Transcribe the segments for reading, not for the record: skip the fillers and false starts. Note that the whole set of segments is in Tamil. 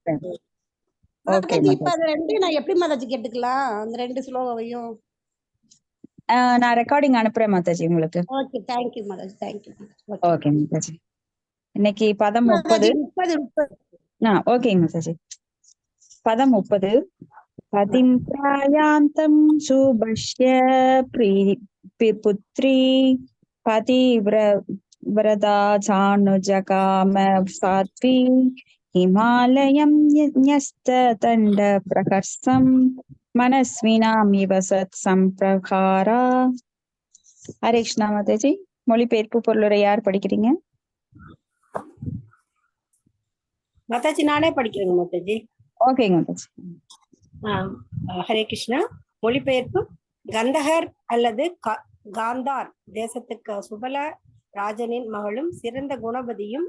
ஓகே மாதாஜி இப்ப மாதாஜி. அது ரெண்டையும் நான் எப்படி மாதாஜி கேட்டுக்கலாம் அந்த 2 ஸ்லோகவையும்? நான் ரெக்கார்டிங் அனுப்புறேன் மாதாஜி உங்களுக்கு. Okay, thank you Mataji, thank you. Okay Mataji. இன்னைக்கு பதம் 30. மாதாஜி 30. ஓகேங்க மாதாஜி. பதம் 30. பதிம் பிராயாந்தம் சுபஷ்ய புத்ரி பதிவ்ரதா சானுஜகாம சாத்வி ஹிமாலயம் ன்யஸ்ததண்ட பிரகர்ஷம் மனஸ்வினாம் இவ சத் சம்பிரகாரா. ஹரே கிருஷ்ணா மாதாஜி. மொழிபெயர்ப்பு பொருளுரை யார் படிக்கிறீங்க? மாதாஜி நானே படிக்கிறேங்க மாதாஜி. ஓகேங்க மாதாஜி. ஹரே கிருஷ்ணா. மொழிபெயர்ப்பு: கந்தஹர் அல்லது காந்தார் தேசத்துக்கு சுபல ராஜனின் மகளும் சிறந்த குணவதியும்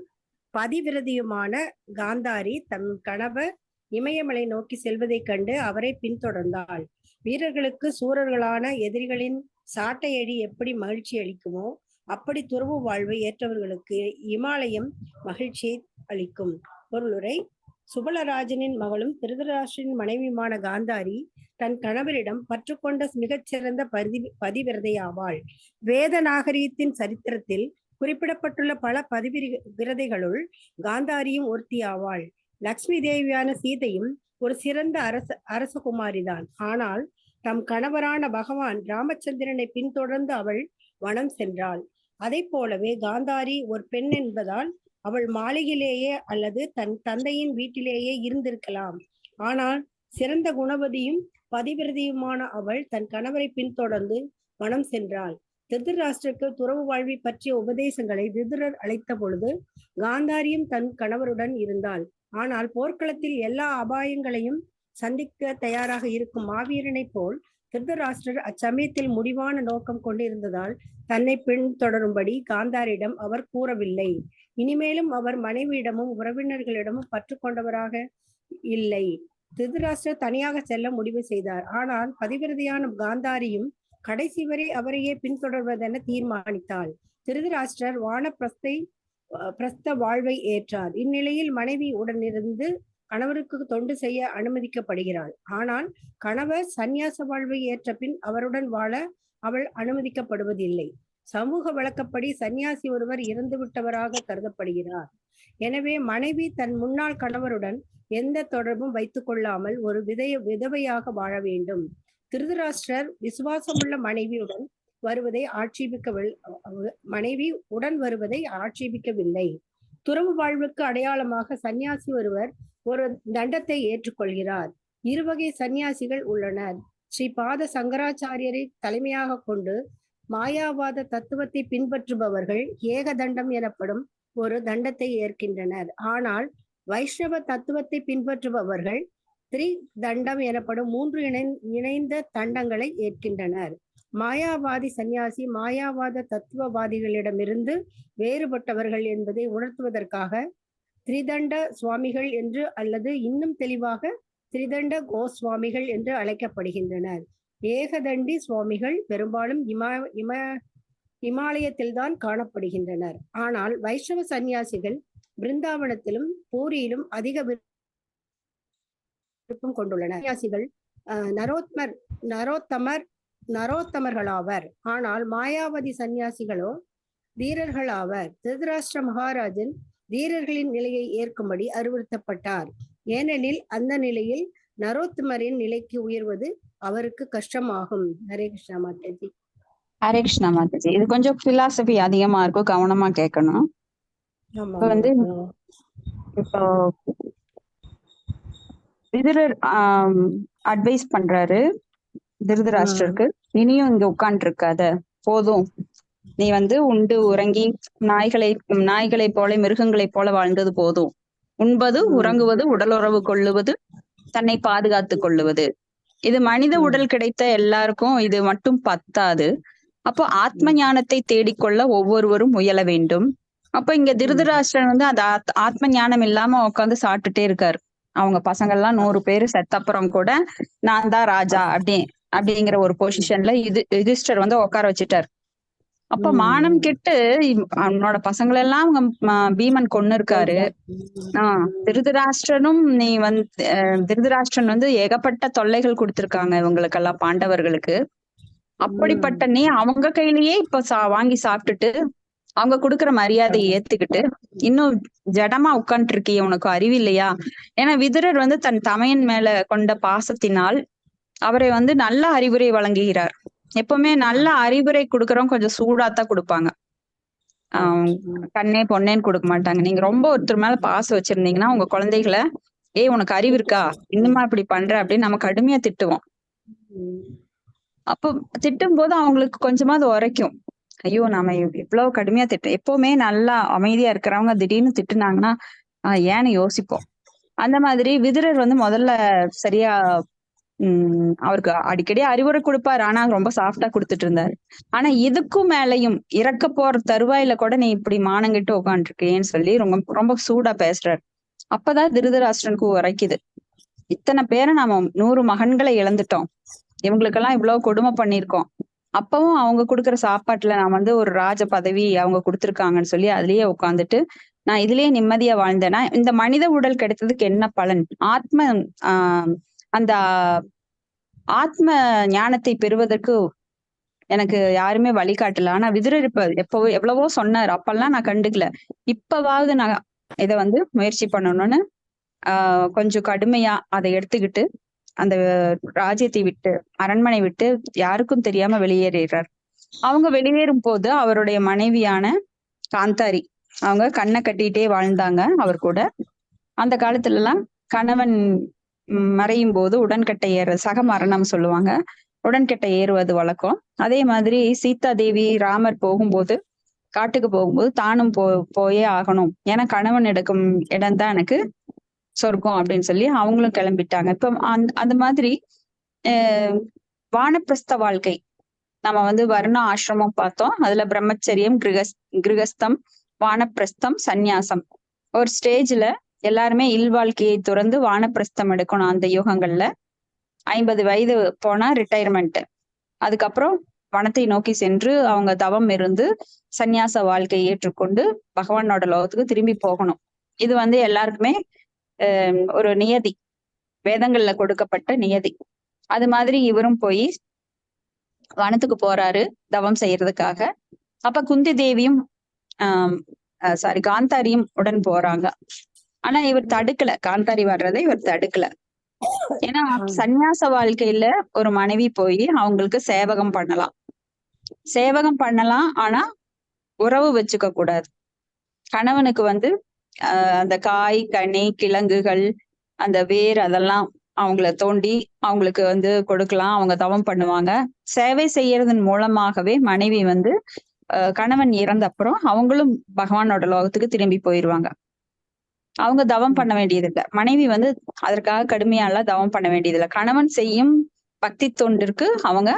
பதிவிரதியுமான காந்தாரி தம் கணவர் இமயமலை நோக்கி செல்வதைக் கண்டு அவரை பின்தொடர்ந்தாள். வீரர்களுக்கு சூரர்களான எதிரிகளின் சாட்டையடி எப்படி மகிழ்ச்சி அளிக்குமோ அப்படி துறவு வாழ்வை ஏற்றவர்களுக்கு இமாலயம் மகிழ்ச்சியை அளிக்கும். பொருளுரை: சுபலராஜனின் மகளும் திருதராஷ்டிரனின் மனைவியுமான காந்தாரி தன் கணவரிடம் பற்றுக்கொண்ட மிகச்சிறந்த பதிவிரதையாவாள். வேத நாகரீகத்தின் சரித்திரத்தில் குறிப்பிடப்பட்டுள்ள பல பதிவிரதைகளுள் காந்தாரியும் ஒருத்தியாவாள். லக்ஷ்மி தேவியான சீதையும் ஒரு சிறந்த அரசகுமாரிதான். ஆனால் தம் கணவரான பகவான் ராமச்சந்திரனை பின்தொடர்ந்து அவள் வனம் சென்றாள். அதை போலவே காந்தாரி ஒரு பெண் என்பதால் அவள் மாளிகையிலேயே அல்லது தன் தந்தையின் வீட்டிலேயே இருந்திருக்கலாம். ஆனால் சிறந்த குணவதியும் பதிவிரதியுமான அவள் தன் கணவரை பின்தொடர்ந்து வனம் சென்றாள். திருதராஷ்டிரருக்கு துறவு வாழ்வை பற்றிய உபதேசங்களை விதுரர் அளித்த பொழுது காந்தாரியும் தன் கணவருடன் இருந்தாள். ஆனால் போர்க்களத்தில் எல்லா அபாயங்களையும் சந்திக்க தயாராக இருக்கும் மாவீரனை போல் திருதராஷ்டிரர் அச்சமயத்தில் முடிவான நோக்கம் கொண்டிருந்ததால் தன்னை பின்தொடரும்படி காந்தாரிடம் அவர் கூறவில்லை. இனிமேலும் அவர் மனைவியிடமும் உறவினர்களிடமும் பற்று கொண்டவராக இல்லை. திருதராஷ்டிரர் தனியாக செல்ல முடிவு செய்தார். ஆனால் பதிவிரதியான காந்தாரியும் கடைசி வரை அவரையே பின்தொடர்வதென தீர்மானித்தாள். திருதராஷ்டிரர் வானப்பிரஸ்த வாழ்வை ஏற்றார். இந்நிலையில் மனைவி உடனிருந்து கணவருக்கு தொண்டு செய்ய அனுமதிக்கப்படுகிறாள். ஆனால் கணவர் சந்நியாச வாழ்வை ஏற்ற பின் அவருடன் வாழ அவள் அனுமதிக்கப்படுவதில்லை. சமூக வழக்கப்படி சன்னியாசி ஒருவர் இறந்துவிட்டவராக கருதப்படுகிறார். எனவே மனைவி தன் முன்னாள் கணவருடன் எந்த தொடர்பும் வைத்துக் கொள்ளாமல் ஒரு விதவையாக வாழ வேண்டும். திருதராஷ்டிரர் விசுவாசமுள்ள மனைவியுடன் வருவதை ஆட்சேபிக்கவில்லை. துறவு வாழ்வுக்கு அடையாளமாக சன்னியாசி ஒருவர் ஒரு தண்டத்தை ஏற்றுக்கொள்கிறார். இருவகை சன்னியாசிகள் உள்ளனர். ஸ்ரீ பாத சங்கராச்சாரியரை தலைமையாக கொண்டு மாயாவாத தத்துவத்தை பின்பற்றுபவர்கள் ஏகதண்டம் எனப்படும் ஒரு தண்டத்தை ஏற்கின்றனர். ஆனால் வைஷ்ணவ தத்துவத்தை பின்பற்றுபவர்கள் திரிதண்டம் எனப்படும் 3 இணைந்த தண்டங்களை ஏற்கின்றனர். மாயாவாதி சன்னியாசி மாயாவாத தத்துவவாதிகளிடமிருந்து வேறுபட்டவர்கள் என்பதை உணர்த்துவதற்காக திரிதண்ட சுவாமிகள் என்று அல்லது இன்னும் தெளிவாக திரிதண்ட கோஸ்வாமிகள் என்று அழைக்கப்படுகின்றனர். ஏகதண்டி சுவாமிகள் பெரும்பாலும் இமாலயத்தில்தான் காணப்படுகின்றனர். ஆனால் வைஷ்ணவ சன்னியாசிகள் பிருந்தாவனத்திலும் பூரியிலும் அதிக விருப்பம் கொண்டுள்ளனர். சன்னியாசிகள் நரோத்தமர்களாவர். ஆனால் மாயாவதி சன்னியாசிகளோ தீரர்களாவர். திருதராஷ்டிர மகாராஜன் தீரர்களின் நிலையை ஏற்கும்படி அறிவுறுத்தப்பட்டார். ஏனெனில் அந்த நிலையில் நரோத்தமரின் நிலைக்கு உயர்வது அவருக்கு கஷ்டமாகும். ஹரே கிருஷ்ணா மாதாஜி. ஹரே கிருஷ்ணா மாதாஜி. இது கொஞ்சம் பிலாசபி அதிகமா இருக்கும், கவனமா கேட்கணும். இப்போ விதுரர் அட்வைஸ் பண்றாரு திருதராஷ்டிரருக்கு, இனியும் இங்க உட்கார்ந்து இருக்காத, போதும், நீ உண்டு உறங்கி நாய்களை போல மிருகங்களை போல வாழ்ந்தது போதும். உண்பது, உறங்குவது, உடலுறவு கொள்ளுவது, தன்னை பாதுகாத்துக் கொள்ளுவது, இது மனித உடல் கிடைத்த எல்லாருக்கும் இது மட்டும் பத்தாது. அப்போ ஆத்ம ஞானத்தை தேடிக்கொள்ள ஒவ்வொருவரும் முயல வேண்டும். அப்ப இங்க திருதராஷ்டிரன் அந்த ஆத்ம ஞானம் இல்லாம உட்காந்து சாப்பிட்டுட்டே இருக்காரு. அவங்க பசங்கள்லாம் 100 பேரு செத்தப்புறம் கூட நான் தான் ராஜா அப்படிங்கிற ஒரு பொசிஷன்ல யுதிஷ்டர் உட்கார வச்சுட்டார். அப்ப மானம் கெட்டு அவனோட பசங்களெல்லாம் அவங்க பீமன் கொன்னு இருக்காரு. திருதராஷ்டிரனும் நீ வந்து திருதராஷ்டிரன் வந்து ஏகப்பட்ட தொல்லைகள் கொடுத்திருக்காங்க இவங்களுக்கெல்லாம், பாண்டவர்களுக்கு. அப்படிப்பட்ட நீ அவங்க கையிலேயே இப்ப வாங்கி சாப்பிட்டுட்டு அவங்க கொடுக்குற மரியாதையை ஏத்துக்கிட்டு இன்னும் ஜடமா உட்கார்ந்து இருக்கிய, உனக்கு அறிவு இல்லையா? ஏன்னா விதுரர் வந்து தன் தமையன் மேல கொண்ட பாசத்தினால் அவரை வந்து நல்ல அறிவுரை வழங்குகிறார். எப்பவுமே நல்ல அறிவுரை கொடுக்கறவங்க கொஞ்சம் சூடாத்தான் கொடுப்பாங்க. கண்ணே பொண்ணேன்னு கொடுக்க மாட்டாங்க. நீங்க ரொம்ப ஒருத்தர் மேல பாசம் வச்சிருந்தீங்கன்னா உங்க குழந்தைகளை, உனக்கு அறிவு இருக்கா, இன்னுமா இப்படி பண்ற அப்படின்னு நம்ம கடுமையா திட்டுவோம். அப்போ திட்டும் போது அவங்களுக்கு கொஞ்சமாவது உரைக்கும். ஐயோ நாம இவ்வளவு கடுமையா எப்பவுமே நல்லா அமைதியா இருக்கிறவங்க திடீர்னு திட்டுனாங்கன்னா ஏன்னு யோசிப்போம். அந்த மாதிரி விதுரர் வந்து முதல்ல சரியா அவருக்கு அடிக்கடி அறிவுரை கொடுப்பாரு, ஆனா ரொம்ப சாஃப்டா கொடுத்துட்டு இருந்தாரு. ஆனா இதுக்கும் மேலையும் இறக்க போற தருவாயில கூட நீ இப்படி மானங்கிட்டு உட்காந்துருக்கேன்னு சொல்லி ரொம்ப ரொம்ப சூடா பேசுறாரு. அப்பதான் திருதராஷ்டிரனுக்கு உரைக்குது, இத்தனை பேரை நாம 100 மகன்களை இழந்துட்டோம், இவங்களுக்கெல்லாம் இவ்வளவு கொடுமை பண்ணிருக்கோம். அப்பவும் அவங்க கொடுக்குற சாப்பாட்டுல நான் வந்து ஒரு ராஜ பதவி அவங்க கொடுத்துருக்காங்கன்னு சொல்லி அதுலயே உட்காந்துட்டு நான் இதுலயே நிம்மதியா வாழ்ந்தேன்னா இந்த மனித உடல் கிடைத்ததுக்கு என்ன பலன்? அந்த ஆத்ம ஞானத்தை பெறுவதற்கு எனக்கு யாருமே வழிகாட்டல. ஆனா விதுரர் எவ்வளவோ சொன்னார், அப்பெல்லாம் நான் கண்டுக்கல. இப்பவாவது நான் இதை வந்து முயற்சி பண்ணணும்னு கொஞ்சம் கடுமையா அதை எடுத்துக்கிட்டு அந்த ராஜ்யத்தை விட்டு, அரண்மனை விட்டு யாருக்கும் தெரியாம வெளியேறார். அவங்க வெளியேறும் போது அவருடைய மனைவியான காந்தாரி அவங்க கண்ணை கட்டிட்டே வாழ்ந்தாங்க அவர் கூட. அந்த காலத்துல எல்லாம் கணவன் மறையும் போது உடன்கட்டை சக மரணம் சொல்லுவாங்க, உடன்கட்டை ஏறுவது வழக்கம். அதே மாதிரி சீதா தேவி ராமர் போகும்போது, காட்டுக்கு போகும்போது தானும் போயே ஆகணும், ஏன்னா கணவன் எடுக்கும் இடம் தான் எனக்கு சொர்க்கம் அப்படின்னு சொல்லி அவங்களும் கிளம்பிட்டாங்க. இப்ப அந்த மாதிரி வானப்பிரஸ்த வாழ்க்கை, நம்ம வந்து வர்ண ஆசிரமம் பார்த்தோம். அதுல பிரம்மச்சரியம், கிரகஸ்தம், வானப்பிரஸ்தம், சந்நியாசம். ஒரு ஸ்டேஜ்ல எல்லாருமே இல்வாழ்க்கையை துறந்து வானப்பிரஸ்தம் எடுக்கணும். அந்த யுகங்கள்ல 50 வயது போனா ரிட்டையர்மெண்ட். அதுக்கப்புறம் வனத்தை நோக்கி சென்று அவங்க தவம் இருந்து சந்நியாச வாழ்க்கையை ஏற்றுக்கொண்டு பகவானோட லோகத்துக்கு திரும்பி போகணும். இது வந்து எல்லாருக்குமே ஒரு நியதி, வேதங்கள்ல கொடுக்கப்பட்ட நியதி. அது மாதிரி இவரும் போய் வனத்துக்கு போறாரு தவம் செய்யறதுக்காக. அப்ப குந்தி தேவியும் காந்தாரியும் உடன் போறாங்க. ஆனா இவர் தடுக்கல, காந்தாரி வர்றதை இவர் தடுக்கல. ஏன்னா சந்நியாச வாழ்க்கையில ஒரு மனைவி போய் அவங்களுக்கு சேவகம் பண்ணலாம், ஆனா உறவு வச்சுக்க கூடாது. கணவனுக்கு வந்து அந்த காய், கனி, கிழங்குகள், அந்த வேர் அதெல்லாம் அவங்கள தோண்டி அவங்களுக்கு வந்து கொடுக்கலாம், அவங்க தவம் பண்ணுவாங்க. சேவை செய்யறதன் மூலமாகவே மனைவி வந்து கணவன் இறந்த அப்புறம் அவங்களும் பகவானோட லோகத்துக்கு திரும்பி போயிருவாங்க. அவங்க தவம் பண்ண வேண்டியதில்லை. மனைவி வந்து அதற்காக கடுமையாலாம் தவம் பண்ண வேண்டியதில்லை. கணவன் செய்யும் பக்தி தொண்டிற்கு அவங்க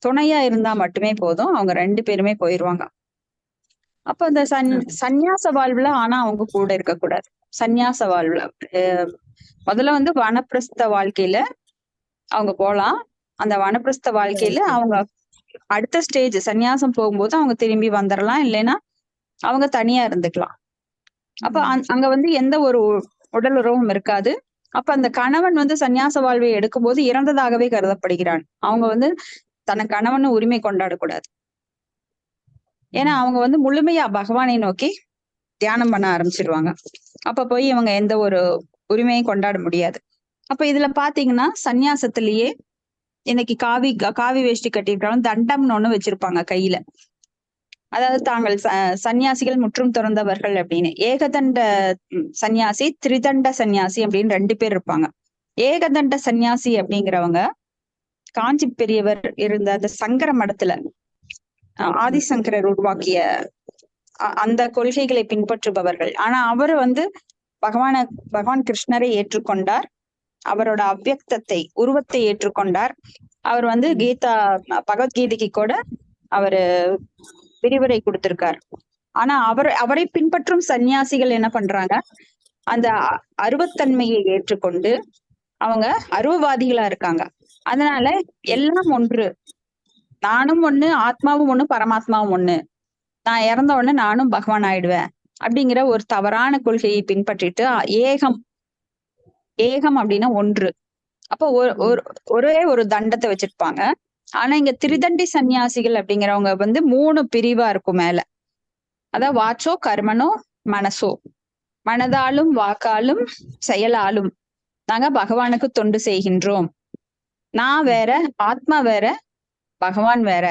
துணையா இருந்தா மட்டுமே போதும், அவங்க 2 பேருமே போயிருவாங்க. அப்ப அந்த சந்நியாச வாழ்வுல ஆனா அவங்க கூட இருக்கக்கூடாது. சந்நியாச வாழ்வுல முதல்ல வந்து வனப்பிரஸ்த வாழ்க்கையில அவங்க போலாம். அந்த வனப்பிரஸ்த வாழ்க்கையில அவங்க அடுத்த ஸ்டேஜ் சந்நியாசம் போகும்போது அவங்க திரும்பி வந்துடலாம், இல்லைன்னா அவங்க தனியா இருந்துக்கலாம். அப்ப அங்க வந்து எந்த ஒரு உடல் உறவும் இருக்காது. அப்ப அந்த கணவன் வந்து சந்நியாச வாழ்வை எடுக்கும் போது இறந்ததாகவே கருதப்படுகிறான். அவங்க வந்து தன கணவன் உரிமை கொண்டாடக்கூடாது. ஏன்னா அவங்க வந்து முழுமையா பகவானை நோக்கி தியானம் பண்ண ஆரம்பிச்சிருவாங்க. அப்ப போய் இவங்க எந்த ஒரு உரிமையும் கொண்டாட முடியாது. அப்ப இதுல பாத்தீங்கன்னா சந்நியாசத்திலேயே இன்னைக்கு காவி வேஷ்டி கட்டிருக்காலும் தண்டம்னு ஒண்ணு வச்சிருப்பாங்க கையில. அதாவது தாங்கள் சன்னியாசிகள் முற்றும் துறந்தவர்கள் அப்படின்னு. ஏகதண்ட சன்னியாசி, திரிதண்ட சன்னியாசி அப்படின்னு 2 பேர் இருப்பாங்க. ஏகதண்ட சன்னியாசி அப்படிங்கிறவங்க காஞ்சி பெரியவர் இருந்த அந்த சங்கர மடத்துல ஆதிசங்கரர் உருவாக்கிய அந்த கொள்கைகளை பின்பற்றுபவர்கள். ஆனா அவரு வந்து பகவான் கிருஷ்ணரை ஏற்றுக்கொண்டார். அவரோட அவ்யக்தத்தை, உருவத்தை ஏற்றுக்கொண்டார். அவர் வந்து பகவத்கீதைக்கு கூட அவரு விரிவுரை கொடுத்திருக்கார். ஆனா அவரை பின்பற்றும் சன்னியாசிகள் என்ன பண்றாங்க, அந்த அருவத்தன்மையை நானும் ஒண்ணு, ஆத்மாவும் ஒண்ணு, பரமாத்மாவும் ஒண்ணு. நான் இறந்த உடனே நானும் பகவான் ஆயிடுவேன் அப்படிங்கிற ஒரு தவறான கொள்கையை பின்பற்றிட்டு ஏகம் ஏகம் அப்படின்னா ஒன்று. அப்போ ஒரே ஒரு தண்டத்தை வச்சிருப்பாங்க. ஆனா இங்க திரிதண்டி சன்னியாசிகள் அப்படிங்கிறவங்க வந்து 3 பிரிவா இருக்கும் மேல. அதான் வாச்சோ கர்மனோ மனசோ, மனதாலும் வாக்காலும் செயலாலும் நாங்க பகவானுக்கு தொண்டு செய்கின்றோம். நான் வேற, ஆத்மா வேற, பகவான் வேற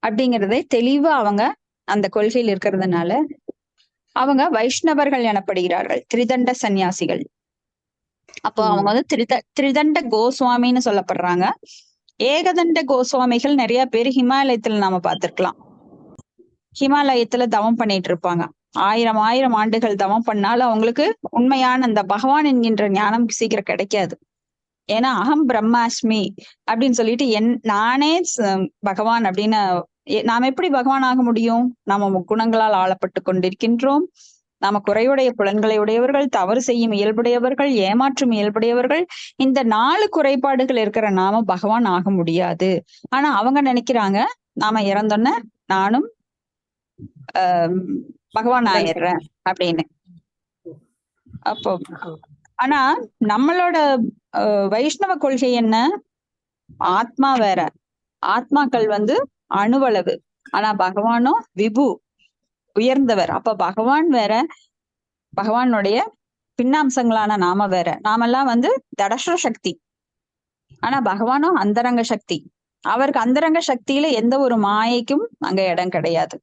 அப்படிங்கிறதை தெளிவா அவங்க அந்த கொள்கையில் இருக்கிறதுனால அவங்க வைஷ்ணவர்கள் எனப்படுகிறார்கள், திரிதண்ட சன்னியாசிகள். அப்போ அவங்க வந்து திரிதண்ட கோஸ்வாமின்னு சொல்லப்படுறாங்க. ஏகதண்ட கோஸ்வாமிகள் நிறைய பேர் ஹிமாலயத்துல நாம பார்த்திருக்கலாம். ஹிமாலயத்துல தவம் பண்ணிட்டு இருப்பாங்க. 1000 ஆண்டுகள் தவம் பண்ணாலும் அவங்களுக்கு உண்மையான அந்த பகவான் என்கின்ற ஞானம் சீக்கிரம் கிடைக்காது. ஏன்னா அகம் பிரம்மாஸ்மி அப்படின்னு சொல்லிட்டு நானே பகவான் அப்படின்னு நாம எப்படி பகவான் ஆக முடியும்? நாம குணங்களால் ஆளப்பட்டு கொண்டிருக்கின்றோம். நாம குறையுடைய புலன்களை உடையவர்கள், தவறு செய்யும் இயல்புடையவர்கள், ஏமாற்றும் இயல்புடையவர்கள். இந்த 4 குறைபாடுகள் இருக்கிற நாம பகவான் ஆக முடியாது. ஆனா அவங்க நினைக்கிறாங்க நாம இறந்தோன்ன நானும் பகவான் ஆயிடுறேன் அப்படின்னு. அப்போ ஆனா நம்மளோட வைஷ்ணவ கொள்கை என்ன? ஆத்மா வேற, ஆத்மாக்கள் வந்து அணுவளவு, ஆனா பகவானோ விபு, உயர்ந்தவர். அப்ப பகவான் வேற, பகவானுடைய பின்னாம்சங்களான நாம வேற. நாமெல்லாம் வந்து தடஸ்ர சக்தி, ஆனா பகவானும் அந்தரங்க சக்தி. அவருக்கு அந்தரங்க சக்தியில எந்த ஒரு மாயைக்கும் அங்க இடம் கிடையாது.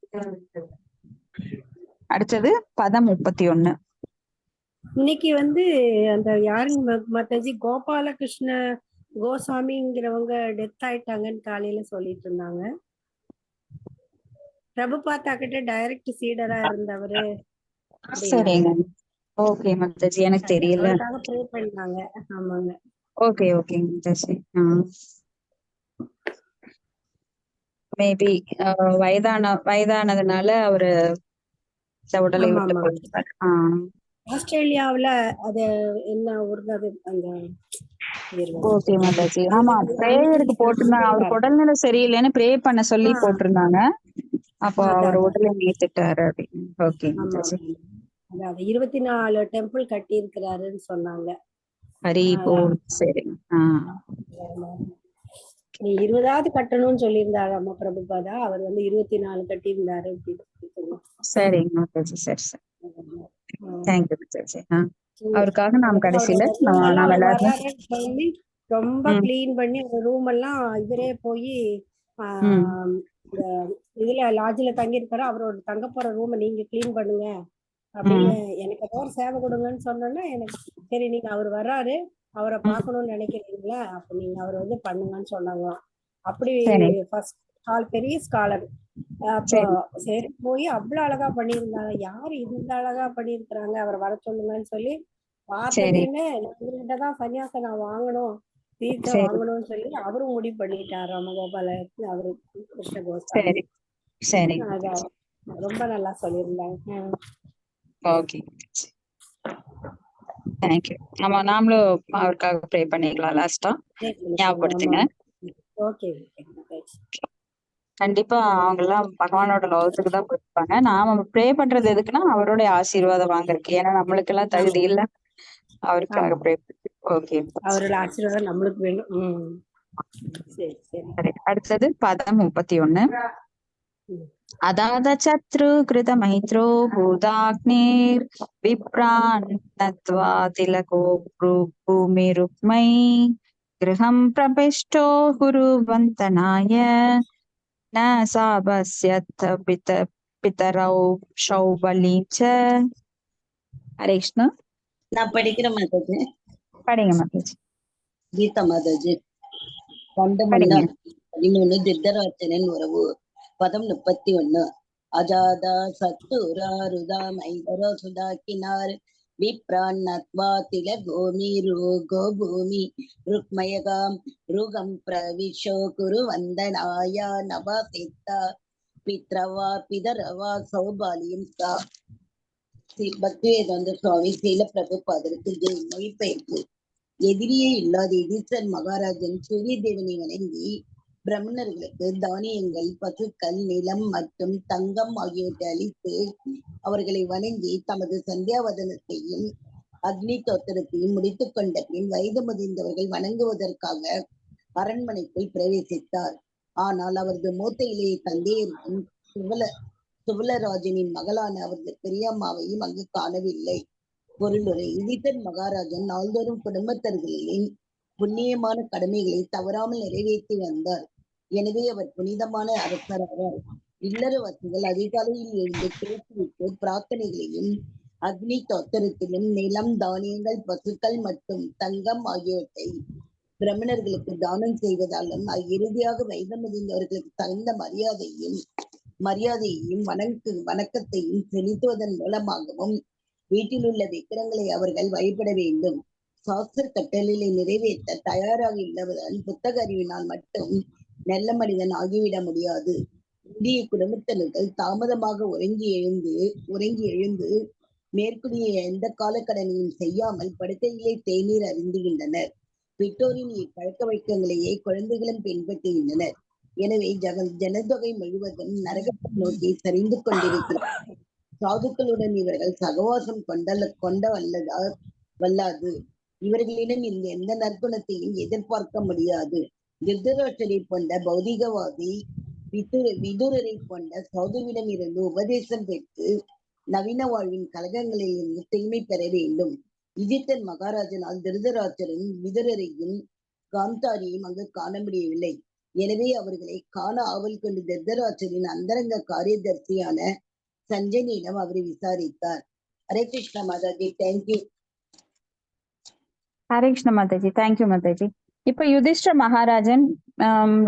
அடுத்தது பதம் 31. இன்னைக்கு வந்து அந்த யாருங்க மாதாஜி, கோபாலகிருஷ்ண கோசாமிங்கிறவங்க டெத் ஆயிட்டாங்கன்னு காலையில சொல்லிட்டு இருந்தாங்க. பிரபுபாதா கிட்ட டைரக்ட் சீடரா இருந்தவரு. சரிங்க, ஓகே மாதாஜி, எனக்கு தெரியல. அவருக்காக ப்ரே பண்ணாங்க. ஆமாங்க. Okay okay Mataji. மேபி வயதானதுனால அவரு உடலை விட்டு போயிட்டார். ஆஸ்திரேலியாவுல அது என்ன ஊர்னது அந்த. ஓகே மாதாஜி. ஆமா, பிரேயருக்கு போட்டிருந்தாங்க. அவருக்கு உடல்நிலை சரியில்லைன்னு ப்ரே பண்ண சொல்லி போட்டிருந்தாங்க. அப்போ அவர் உடலை மீட்டுட்டாரு அப்படின்னு. ஓகே மாதாஜி. அதாவது 24 டெம்பிள் கட்டி இருக்கிறாருன்னு சொன்னாங்க. ஹரி போல். சரி. 20வது கட்டணும்னு சொல்லியிருந்தாரு அம்மா பிரபுபாதா. அவர் வந்து 24 கட்டி இருந்தாரு அப்படின்னு. சரிங்க மாதாஜி. சரி சரி, தேங்க்யூ மாதாஜி. அவருக்காக நாம் கடைசியில நாம எல்லாரும் ரொம்ப கிளீன் பண்ணி அந்த ரூம் எல்லாம் இவரே போய் இதுல லாட்ஜ்ல தங்கி இருக்காரு. அவரோட தங்க போற ரூமை நீங்க கிளீன் பண்ணுங்க அப்படின்னு எனக்கு ஏதோ ஒரு சேவை கொடுங்கன்னு சொன்னோன்னா, எனக்கு சரி நீங்க அவர் வர்றாரு, அவரை பார்க்கணும்னு நினைக்கிறீங்களா, அப்ப நீங்க அவர் வந்து பண்ணுங்கன்னு சொன்னாங்க. அப்படி ஃபர்ஸ்ட் பெரிய ஸ்காலர். அப்போ சரி போய் அவ்வளவு அழகா பண்ணியிருந்தாங்க. யாரு இந்த அழகா பண்ணியிருக்கிறாங்க, அவர் வர சொல்லுங்கன்னு சொல்லி பார்த்ததுமே இவர்கிட்டதான் சன்னியாசம் நான் வாங்கணும், தீர்த்தம் வாங்கணும்னு சொல்லி அவரும் முடிவு பண்ணிட்டார். ராமகோபால அவரு கிருஷ்ண கோஸ்வாமி. ரொம்ப நல்லா சொல்லியிருந்தாங்க. Okay, thank you. ஆமா, நாமளும் அவருக்காக ப்ரே பண்ணிக்கலாம். லாஸ்டா ஞாபகப்படுத்துங்க. கண்டிப்பா அவங்க எல்லாம் பகவானோட லோகத்துக்கு தான் போயிருப்பாங்க. நாம ப்ரே பண்றது எதுக்குன்னா அவருடைய ஆசீர்வாதம் வாங்குறதுக்கு. ஏன்னா நம்மளுக்கு எல்லாம் தகுதி இல்ல. அவருக்காக ப்ரே. ஓகே, அவரோட ஆசீர்வாதம் நம்மளுக்கு வேணும். சரி. அடுத்தது பதம் 31. அதாத சத்ரு கிருத மைத்ரோ பூதாக்னேர் விப்ரான் நத்வா திலகோ பூமி ருக்மை கிரகம் பிரபிஷ்டோ குருவந்தனாய ந சாபஸ்யத் பிதரௌ ஷௌபலீச்ச. ஹரே கிருஷ்ணா. நான் படிக்கிறேன் மாதாஜி. படிங்க மாதாஜி. கீதா மாதாஜி. 13 திருதராஷ்டிரனின் உறவு. பதம் 31. அஜாதா சத்துராருதா மைதரோ சுதாக்கினார் விப்ரான் நத்வா திலகோமி ரோகோ பூமி ருக்மயகாம் ருகம் பிரவிஷோ குரு வந்தனாயா நவா சித்தா பித்ரவா பிதரவா சௌபாலியம் சா. பக்திவேதாந்த சுவாமி ஸ்ரீல பிரபுபாதருக்கு ஜெய். மொழிபெயர்ப்பு. எதிரியே இல்லாத எதிர்சன் மகாராஜன் சூரிய தேவனை வணங்கி பிராமணர்களுக்கு தானியங்கள், பசுக்கள், நிலம் மற்றும் தங்கம் ஆகியவற்றை அளித்து அவர்களை வணங்கி தமது சந்தியாவதனத்தையும் அக்னி தோத்திரத்தையும் முடித்துக் கொண்ட பின் வயது முதிர்ந்தவர்கள் வணங்குவதற்காக அரண்மனைக்குள் பிரவேசித்தார். ஆனால் அவரது மூத்த இளைய தந்தையரும் சுவலராஜனின் மகளான அவரது பெரியம்மாவையும் அங்கு காணவில்லை. பொருளுரை: யுதிஷ்டர் மகாராஜன் நாள்தோறும் குடும்பத்தர்களின் புண்ணியமான கடமைகளை தவறாமல் நிறைவேற்றி வந்தார். எனவே அவர் புனிதமான அரசராவார். இல்லறவாசிகள் அதிகாலையில் எழுந்து பேசிவிட்டு பிரார்த்தனைகளையும் அக்னி தோத்திரத்திலும் நிலம், தானியங்கள், பசுக்கள் மற்றும் தங்கம் ஆகியவற்றை பிராமணர்களுக்கு தானம் செய்வதாலும் இறுதியாக வயது முதிர்ந்தவர்களுக்கு தகுந்த மரியாதையையும் வணக்கத்தையும் செலுத்துவதன் மூலமாகவும் வீட்டில் உள்ள விக்கிரங்களை அவர்கள் வழிபட வேண்டும். சாஸ்திர கட்டளைகளை நிறைவேற்ற தயாராக இல்லாததால் புத்தக அறிவினால் மட்டும் நல்ல மனிதன் ஆகிவிட முடியாது. இந்திய குடும்பத்தினர்கள் தாமதமாக உறங்கி எழுந்து மேற்கூறிய எந்த காலக்கடனையும் செய்யாமல் படுக்கையிலே தேநீர் அருந்துகின்றனர். பெற்றோரின் இப்பழக்க வழக்கங்களையே குழந்தைகளும் பின்பற்றுகின்றனர். எனவே ஜனத்தொகை முழுவதும் நரகத்தை நோக்கி சரிந்து கொண்டிருக்கிறார். சாதுக்களுடன் இவர்கள் சகவாசம் கொண்ட வல்லாது. இவர்களிடம் இந்த எந்த நற்குணத்தையும் எதிர்பார்க்க முடியாது. திருதராஷ்டிரரை போன்ற பௌதிகவாதி விதுரரை போன்ற சாதுவிடம் இருந்து உபதேசம் பெற்று நவீன வாழ்வின் கழகங்களில் இருந்து தூய்மை பெற வேண்டும். யுதிஷ்டர் மகாராஜனால் திருதராஷ்டிரரும் விதுரரையும் காந்தாரியையும் அங்கு காண முடியவில்லை. எனவே அவர்களை காண ஆவல் கொண்டு திருதராஷ்டிரரின் அந்தரங்க காரியதர்சியான சஞ்சனியிடம் அவரை விசாரித்தார். ஹரே கிருஷ்ண மாதாஜி, தேங்க்யூ. ஹரே கிருஷ்ண மாதாஜி, தேங்க்யூ மாதாஜி. இப்ப யுதிஷ்டர் மகாராஜன்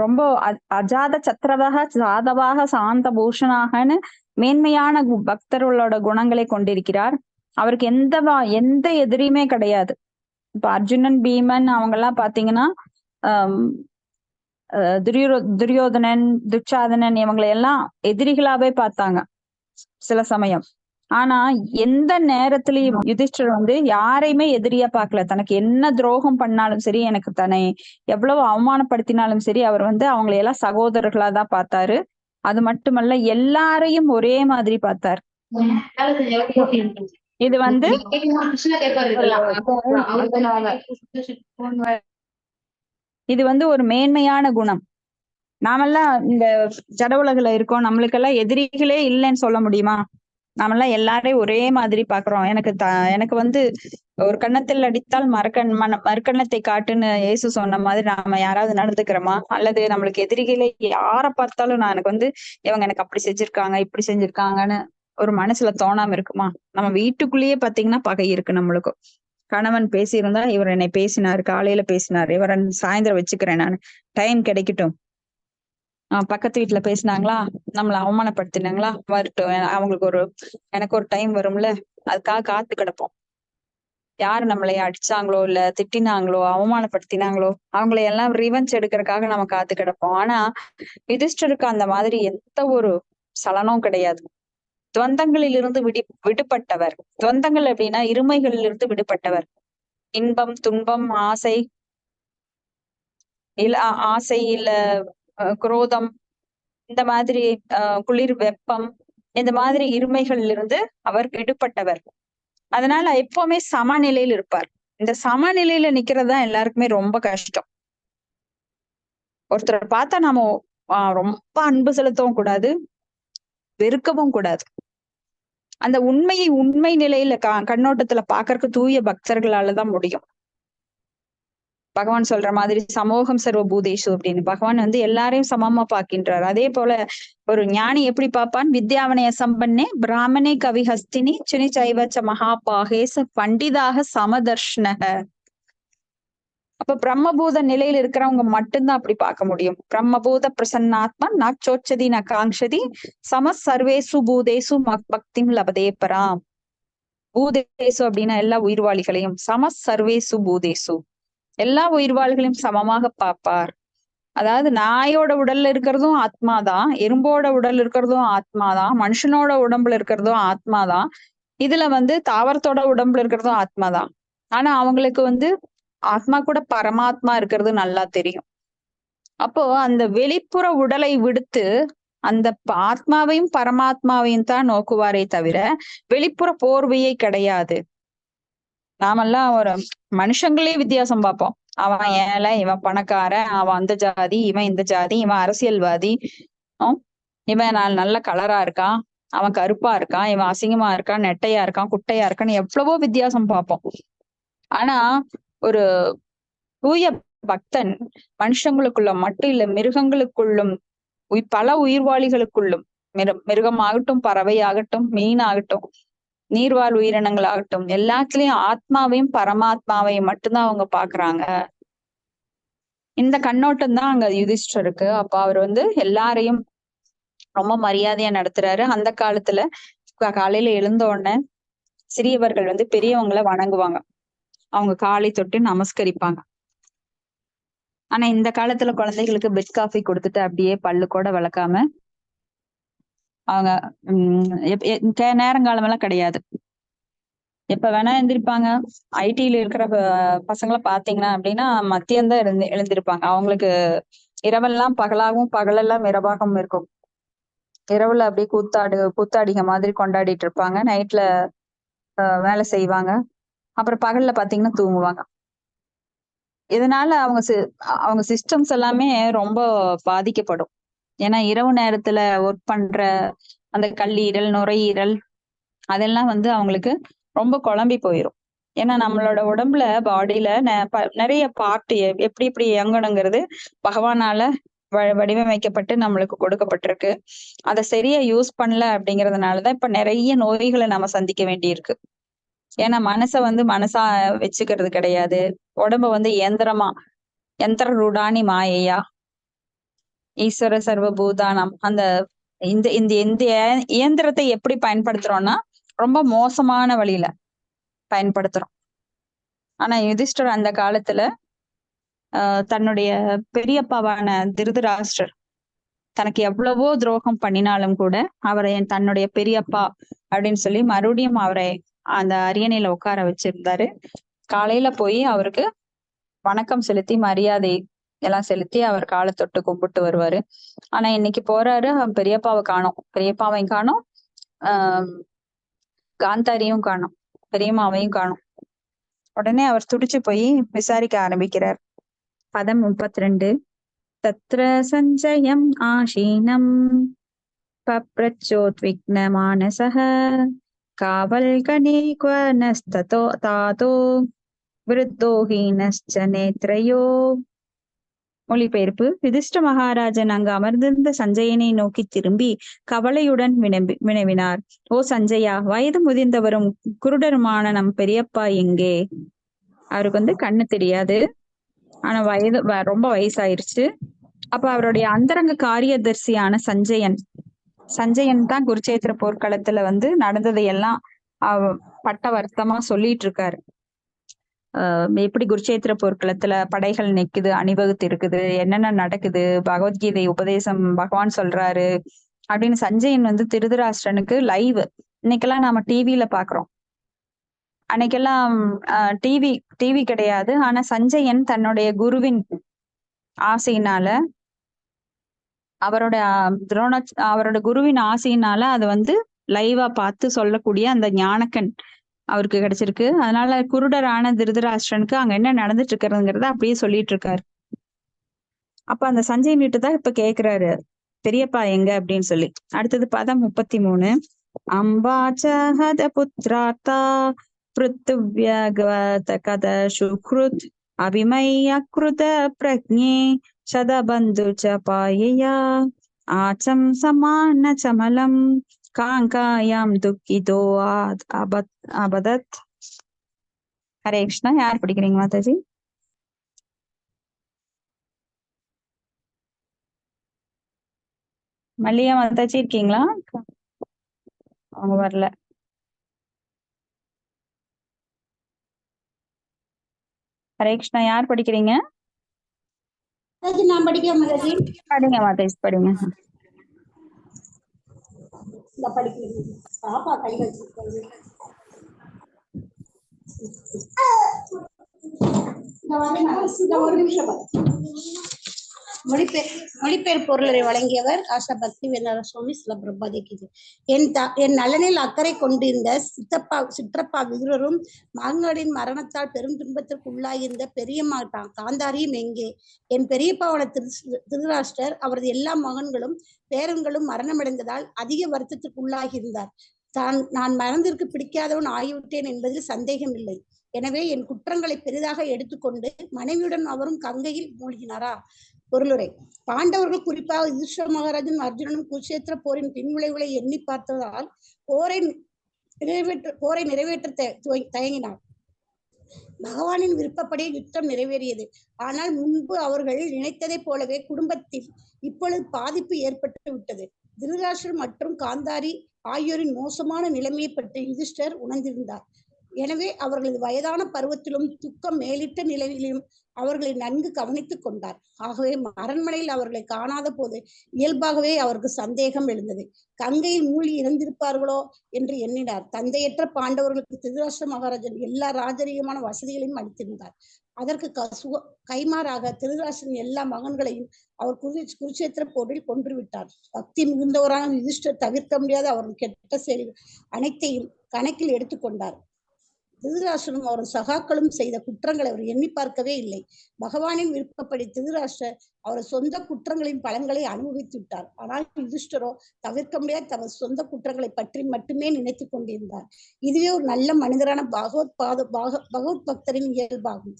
ரொம்ப அஜாத சத்ரவக சாதவாக சாந்த பூஷணாகன்னு மேன்மையான பக்தர்களோட குணங்களை கொண்டிருக்கிறார். அவருக்கு எந்த எதிரியுமே கிடையாது. இப்ப அர்ஜுனன், பீமன் அவங்க எல்லாம் பாத்தீங்கன்னா துரியோதனன், துச்சாதனன் இவங்களை எல்லாம் எதிரிகளாவே பார்த்தாங்க சில சமயம். ஆனா எந்த நேரத்திலயும் யுதிஷ்டர் யாரையுமே எதிரியா பார்க்கல. தனக்கு என்ன துரோகம் பண்ணாலும் சரி, எனக்கு தன்னை எவ்வளவு அவமானப்படுத்தினாலும் சரி, அவர் அவங்களை எல்லாம் சகோதரர்களா தான் பார்த்தாரு. அது மட்டுமல்ல, எல்லாரையும் ஒரே மாதிரி பார்த்தார். இது ஒரு மேன்மையான குணம். நாமெல்லாம் இந்த ஜட உலகில இருக்கோம், நம்மளுக்கெல்லாம் எதிரிகளே இல்லைன்னு சொல்ல முடியுமா? நாமெல்லாம் எல்லாரையும் ஒரே மாதிரி பாக்குறோம். எனக்கு ஒரு கன்னத்தில் அடித்தால் மறுக்கண்ணத்தை காட்டுன்னு இயேசு சொன்ன மாதிரி நாம யாராவது நடந்துக்கிறோமா? அல்லது நம்மளுக்கு எதிரிகளே யாரை பார்த்தாலும் எனக்கு இவங்க எனக்கு அப்படி செஞ்சிருக்காங்க, இப்படி செஞ்சிருக்காங்கன்னு ஒரு மனசுல தோணாம இருக்குமா? நம்ம வீட்டுக்குள்ளேயே பாத்தீங்கன்னா பகை இருக்கு நம்மளுக்கு. கணவன் பேசியிருந்தா, இவர் என்னை பேசினாரு, காலையில பேசினாரு, இவரை சாயந்தரம் வச்சுக்கிறேன், நான் டைம் கிடைக்கட்டும். பக்கத்து வீட்டுல பேசினாங்களா, நம்மளை அவமானப்படுத்தினாங்களா, வரட்டும், அவங்களுக்கு எனக்கு ஒரு டைம் வரும்ல, அதுக்காக காத்து கிடப்போம். யாரு நம்மளை அடிச்சாங்களோ இல்ல திட்டினாங்களோ அவமானப்படுத்தினாங்களோ அவங்களையெல்லாம் ரிவெஞ்ச் எடுக்கிறதுக்காக நம்ம காத்து கிடப்போம். ஆனா யுதிஷ்டருக்கு அந்த மாதிரி எந்த ஒரு சலனமும் கிடையாது. துவந்தங்களில் இருந்து விடுபட்டவர். துவந்தங்கள் அப்படின்னா இருமைகளில் இருந்து விடுபட்டவர். இன்பம், துன்பம், ஆசை இல்ல குரோதம், இந்த மாதிரி குளிர், வெப்பம், இந்த மாதிரி இருமைகள்ல இருந்து அவர் விடுபட்டவர். அதனால எப்பவுமே சமநிலையில் இருப்பார். இந்த சமநிலையில நிக்கிறதுதான் எல்லாருக்குமே ரொம்ப கஷ்டம். ஒருத்தரை பார்த்தா நாம ரொம்ப அன்பு செலுத்தவும் கூடாது, வெறுக்கவும் கூடாது. அந்த உண்மையை உண்மை நிலையில கண்ணோட்டத்துல பாக்குறதுக்கு தூய பக்தர்களாலதான் முடியும். பகவான் சொல்ற மாதிரி சமூகம் சர்வ பூதேஷு அப்படின்னு பகவான் எல்லாரையும் சமமா பார்க்கின்றார். அதே போல ஒரு ஞானி எப்படி பார்ப்பான்? வித்யாவனய சம்பன்னே பிராமணே கவிஹஸ்தினி சுனி சைவச்ச மகாபாகேச பண்டிதாக சமதர்ஷ்னக. அப்ப பிரம்மபூத நிலையில இருக்கிறவங்க மட்டும்தான் அப்படி பார்க்க முடியும். பிரம்மபூத பிரசன்னாத்மா நாச்சோச்சதி ந காங்ஷதி சம சர்வேசு பூதேசு பக்திம் லபதே பராம். பூதேசு அப்படின்னா எல்லா உயிர்வாளிகளையும், சம சர்வேசு பூதேசு எல்லா உயிர்வாள்களையும் சமமாக பார்ப்பார். அதாவது நாயோட உடல்ல இருக்கிறதும் ஆத்மாதான், எறும்போட உடல் இருக்கிறதும் ஆத்மாதான், மனுஷனோட உடம்புல இருக்கிறதும் ஆத்மாதான், இதுல தாவரத்தோட உடம்புல இருக்கிறதும் ஆத்மாதான். ஆனா அவங்களுக்கு ஆத்மா கூட பரமாத்மா இருக்கிறது நல்லா தெரியும். அப்போ அந்த வெளிப்புற உடலை விடுத்து அந்த ஆத்மாவையும் பரமாத்மாவையும் தான் நோக்குவாரே தவிர வெளிப்புற போர்வையே கிடையாது. நாமெல்லாம் ஒரு மனுஷங்களே வித்தியாசம் பார்ப்போம். அவன் ஏழை, இவன் பணக்காரன், அவன் அந்த ஜாதி, இவன் இந்த ஜாதி, இவன் அரசியல்வாதி, இவன் நல்ல கலரா இருக்கான், அவன் கருப்பா இருக்கான், இவன் அசிங்கமா இருக்கான், நெட்டையா இருக்கான், குட்டையா இருக்கான்னு எவ்வளவோ வித்தியாசம் பார்ப்போம். ஆனா ஒரு தூய பக்தன் மனுஷங்களுக்குள்ள மட்டும் இல்ல, மிருகங்களுக்குள்ளும் பல உயிர்வாளிகளுக்குள்ளும், மிருகமாகட்டும், பறவை ஆகட்டும், மீன் ஆகட்டும், நீர்வாழ் உயிரினங்கள் ஆகட்டும், எல்லாத்துலயும் ஆத்மாவையும் பரமாத்மாவையும் மட்டும்தான் அவங்க பாக்குறாங்க. இந்த கண்ணோட்டம் தான் அங்க யுதிஷ்டருக்கு. அப்ப அவர் எல்லாரையும் ரொம்ப மரியாதையா நடத்துறாரு. அந்த காலத்துல காலையில எழுந்த உடனே சிறியவர்கள் பெரியவங்களை வணங்குவாங்க, அவங்க காலை தொட்டு நமஸ்கரிப்பாங்க. ஆனா இந்த காலத்துல குழந்தைகளுக்கு பெட் காஃபி கொடுத்துட்டு அப்படியே பல்லு கூட விளக்காம அவங்க நேரங்காலமெல்லாம் கிடையாது, எப்ப வேணா எழுந்திருப்பாங்க. ஐடில இருக்கிற பசங்களை பாத்தீங்கன்னா அப்படின்னா மத்தியம்தான் எழுந்திருப்பாங்க. அவங்களுக்கு இரவெல்லாம் பகலாகவும் பகலெல்லாம் இரவாகவும் இருக்கும். இரவுல அப்படியே கூத்தாடிங்க மாதிரி கொண்டாடிட்டு இருப்பாங்க, நைட்ல வேலை செய்வாங்க, அப்புறம் பகல்ல பாத்தீங்கன்னா தூங்குவாங்க. இதனால அவங்க சிஸ்டம்ஸ் எல்லாமே ரொம்ப பாதிக்கப்படும். ஏன்னா இரவு நேரத்துல ஒர்க் பண்ற அந்த கல்லீரல், நுரையீரல் அதெல்லாம் அவங்களுக்கு ரொம்ப குழம்பி போயிரும். ஏன்னா நம்மளோட உடம்புல பாடியில நிறைய பார்ட் எப்படி எப்படி இயங்கணுங்கிறது பகவானால வடிவமைக்கப்பட்டு நம்மளுக்கு கொடுக்கப்பட்டிருக்கு. அதை சரியா யூஸ் பண்ணல அப்படிங்கறதுனாலதான் இப்ப நிறைய நோய்களை நம்ம சந்திக்க வேண்டி இருக்கு. ஏன்னா மனசை மனசா வச்சுக்கிறது கிடையாது, உடம்ப யந்திர ரூடானி மாயையா ஈஸ்வர சர்வபூதானம், அந்த இந்த இந்த இந்த இயந்திரத்தை எப்படி பயன்படுத்துறோம்னா ரொம்ப மோசமான வழியில பயன்படுத்துறோம். ஆனா யுதிஷ்டர் அந்த காலத்துல தன்னுடைய பெரியப்பாவான திருதராஷ்டிரர் தனக்கு எவ்வளவோ துரோகம் பண்ணினாலும் கூட அவரை தன்னுடைய பெரியப்பா அப்படின்னு சொல்லி மறுபடியும் அவரை அந்த அரியணையில உட்கார வச்சிருந்தாரு. காலையில போய் அவருக்கு வணக்கம் செலுத்தி மரியாதை எல்லாம் செலுத்தி அவர் காலை தொட்டு கும்பிட்டு வருவாரு. ஆனா இன்னைக்கு போறாரு, பெரியப்பாவை காணோம், பெரியப்பாவையும் காணோம், காந்தாரியும் காணோம், பெரியம்மாவையும் காணோம். உடனே அவர் துடிச்சு போய் விசாரிக்க ஆரம்பிக்கிறார். பதம் 32. தத்ர சஞ்சயம் ஆசீனம் பப்ரச்சோத்விக்ன மானசஹ காவல்கணே க்வனஸ்ததோ தாதோ விருத்தோஹீனஸ்ச நேத்ரயோ. மொழிபெயர்ப்பு: யுதிஷ்ட மகாராஜன் அங்கு அமர்ந்திருந்த சஞ்சயனை நோக்கி திரும்பி கவலையுடன் வினவினார். ஓ சஞ்சயா, வயது முதிர்ந்தவரும் குருடருமான நம் பெரியப்பா எங்கே? அவருக்கு கண்ணு தெரியாது, ஆனா வயது ரொம்ப வயசாயிருச்சு. அப்ப அவருடைய அந்தரங்க காரியதர்சியான சஞ்சயன் தான் குருச்சேத்திர போர்க்களத்துல நடந்ததையெல்லாம் பட்ட வருத்தமா சொல்லிட்டு இருக்காரு. எப்படி குருச்சேத்திர போர்க்களத்துல படைகள் நிக்குது, அணிவகுத்து இருக்குது, என்னென்ன நடக்குது, பகவத்கீதை உபதேசம் பகவான் சொல்றாரு அப்படின்னு சஞ்சயன் திருதராஷ்டிரனுக்கு லைவ். இன்னைக்கெல்லாம் நாம டிவியில பாக்குறோம், அன்னைக்கெல்லாம் டிவி கிடையாது. ஆனா சஞ்சயன் தன்னுடைய குருவின் ஆசையினால, அவரோட குருவின் ஆசையினால அது லைவா பார்த்து சொல்லக்கூடிய அந்த ஞானக்கண் அவருக்கு கிடைச்சிருக்கு. அதனால குருடரான திருதராஷ்டிரனுக்கு அங்க என்ன நடந்துட்டு இருக்கிறதுங்கிறத அப்படியே சொல்லிட்டு இருக்காரு. அப்ப அந்த சஞ்சயன் வீட்டு தான் இப்ப கேக்குறாரு, பெரியப்பா எங்க அப்படின்னு சொல்லி. அடுத்தது பதம் 33. அம்பாச்சஹத புத்ரார்த்தா பிருத்திவ்யகவத கத சுக்ருத் அபிமயக்ருத பிரக்ஞே சதபந்து ச பாயயா ஆச்சம் சமான சமலம் காங்காயாம் துக்கிதோ அபதத். ஹரே கிருஷ்ணா. யார் படிக்கிறீங்க மாதாஜி? மல்லிகா மாதாஜி இருக்கீங்களா? அவங்க வரல. ஹரே கிருஷ்ணா. யார் படிக்கிறீங்க? நான் படிக்கிறேன் மாதாஜி. படிங்க மாதாஜி, படிங்க. பாப்பா கை வச்சிருக்காங்க. ஒரு நிமிஷம். மொழிபெயர் பொருளை வழங்கியவர் ஆஷா பக்தி வேதாந்த சுவாமி சில பிரபாதிக்கு. என் நலனில் அக்கறை கொண்டிருந்த சிற்றப்பா விதுரரும் மாங்காடின் மரணத்தால் பெரும் துன்பத்திற்கு உள்ளாகியிருந்த பெரியம்மா காந்தாரியும் எங்கே? என் பெரியப்பாவோட திருதராஷ்டர் அவரது எல்லா மகன்களும் பேரன்களும் மரணமடைந்ததால் அதிக வருத்தத்திற்கு உள்ளாகியிருந்தார். நான் மறந்திற்கு பிடிக்காதவன் ஆகிவிட்டேன் என்பதில் சந்தேகம் இல்லை. எனவே என் குற்றங்களை பெரிதாக எடுத்துக்கொண்டு மனைவியுடன் அவரும் கங்கையில் மூழ்கினாரா? பொருளுரை. பாண்டவர்கள், குறிப்பாக யுதிஷ்டிர மகாராஜன் அர்ஜுனனும் குருஷேத்திர போரின் பின்விளைவுகளை எண்ணி பார்த்ததால் போரை நிறைவேற்ற தயங்கினார். பகவானின் விருப்பப்படியே யுத்தம் நிறைவேறியது. ஆனால் முன்பு அவர்கள் நினைத்ததை போலவே குடும்பத்தில் இப்பொழுது பாதிப்பு ஏற்பட்டு விட்டது. திருதராஷ்டிரர் மற்றும் காந்தாரி ஆகியோரின் மோசமான நிலைமையை பற்றி யுதிஷ்டர் உணர்ந்திருந்தார். எனவே அவர்களது வயதான பருவத்திலும் துக்கம் மேலிட்ட நிலையிலும் அவர்களை நன்கு கவனித்துக் கொண்டார். ஆகவே அரண்மனையில் அவர்களை காணாத போது இயல்பாகவே அவருக்கு சந்தேகம் எழுந்தது. கங்கையில் மூழ்கி இறந்திருப்பார்களோ என்று எண்ணினார். தந்தையற்ற பாண்டவர்களுக்கு திருதராஷ்டிர மகாராஜன் எல்லா ராஜரீகமான வசதிகளையும் அளித்திருந்தார். அதற்கு கைமாறாக திருதராஷ்டிரன் எல்லா மகன்களையும் அவர் குருஷேத்திர போரில் கொன்றுவிட்டார். பக்தி மிகுந்தவரான யுதிஷ்டர் தவிர்க்க முடியாத அவர்கள் கெட்ட செயல்கள் அனைத்தையும் கணக்கில் எடுத்துக்கொண்டார். திருதராஷ்டிரனும் அவரது சகாக்களும் செய்த குற்றங்களை அவர் எண்ணி பார்க்கவே இல்லை. பகவானின் விருப்பப்படி திருதராஷ்டிரர் அவரது சொந்த குற்றங்களின் பலன்களை அனுபவித்து விட்டார். ஆனால் யுதிஷ்டரோ தவிர்க்க முடியாத தமது சொந்த குற்றங்களை பற்றி மட்டுமே நினைத்துக் கொண்டிருந்தார். இதுவே ஒரு நல்ல மனிதரான பகவத் பக்தரின் இயல்பாகும்.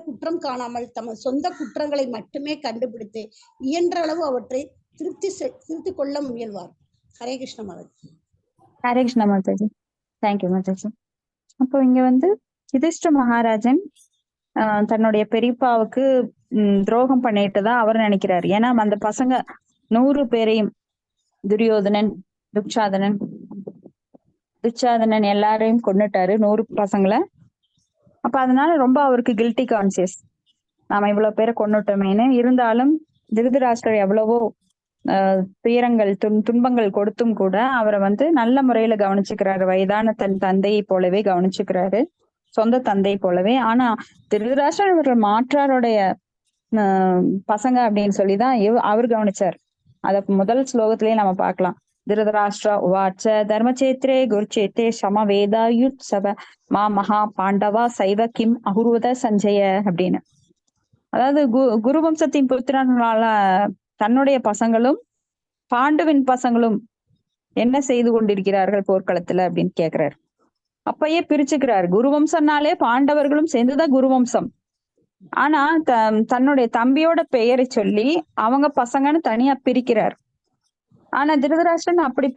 குற்றம் காணாமல் தமது சொந்த குற்றங்களை மட்டுமே கண்டுபிடித்து இயன்ற அளவு அவற்றை திருத்திக் கொள்ள முயல்வார். ஹரே கிருஷ்ண மாதாஜி. ஹரே கிருஷ்ண மாதாஜி. தேங்க்யூ மாதாஜி. அப்போ இங்க யுதிஷ்டிர மகாராஜன் தன்னுடைய பெரியப்பாவுக்கு துரோகம் பண்ணிட்டுதா அவர் நினைக்கிறாரு. ஏன்னா அந்த பசங்க 100 பேரையும் துரியோதனன், துச்சாதனன் எல்லாரையும் கொன்னுட்டாரு, 100 பசங்களை. அப்ப அதனால ரொம்ப அவருக்கு கில்ட்டி கான்சியஸ், நாம இவ்வளவு பேரை கொன்னுட்டோமேன்னு. இருந்தாலும் திருதராஷ்டிரர் எவ்வளவோ துயரங்கள் துன்பங்கள் கொடுத்தும் கூட அவரை நல்ல முறையில கவனிச்சுக்கிறாரு. வயதான தன் தந்தையை போலவே கவனிச்சுக்கிறாரு, சொந்த தந்தை போலவே. ஆனா திருதராஷ்டிரர் இவர்கள் மாற்றாருடைய பசங்க அப்படின்னு சொல்லிதான் அவர் கவனிச்சார். அத முதல் ஸ்லோகத்திலேயே நம்ம பார்க்கலாம். திருதராஷ்டிர உவாச்ச தர்மச்சேத்ரே குருச்சேத்தே சமவேதாயுத்சவ மா மகா பாண்டவா சைவ கிம் அகுர்வத சஞ்சய அப்படின்னு. அதாவது குருவம்சத்தின் புத்திரனால தன்னுடைய பசங்களும் பாண்டுவின் பசங்களும் என்ன செய்து கொண்டிருக்கிறார்கள் போர்க்களத்துல அப்படின்னு கேக்குறாரு. அப்பயே பிரிச்சுக்கிறாரு. குருவம்சம்னாலே பாண்டவர்களும் சேர்ந்துதான் குருவம்சம். ஆனா தன்னுடைய தம்பியோட பெயரை சொல்லி அவங்க பசங்கன்னு தனியா பிரிக்கிறார். ஆனா திருதராஷ்டிரன் அப்படி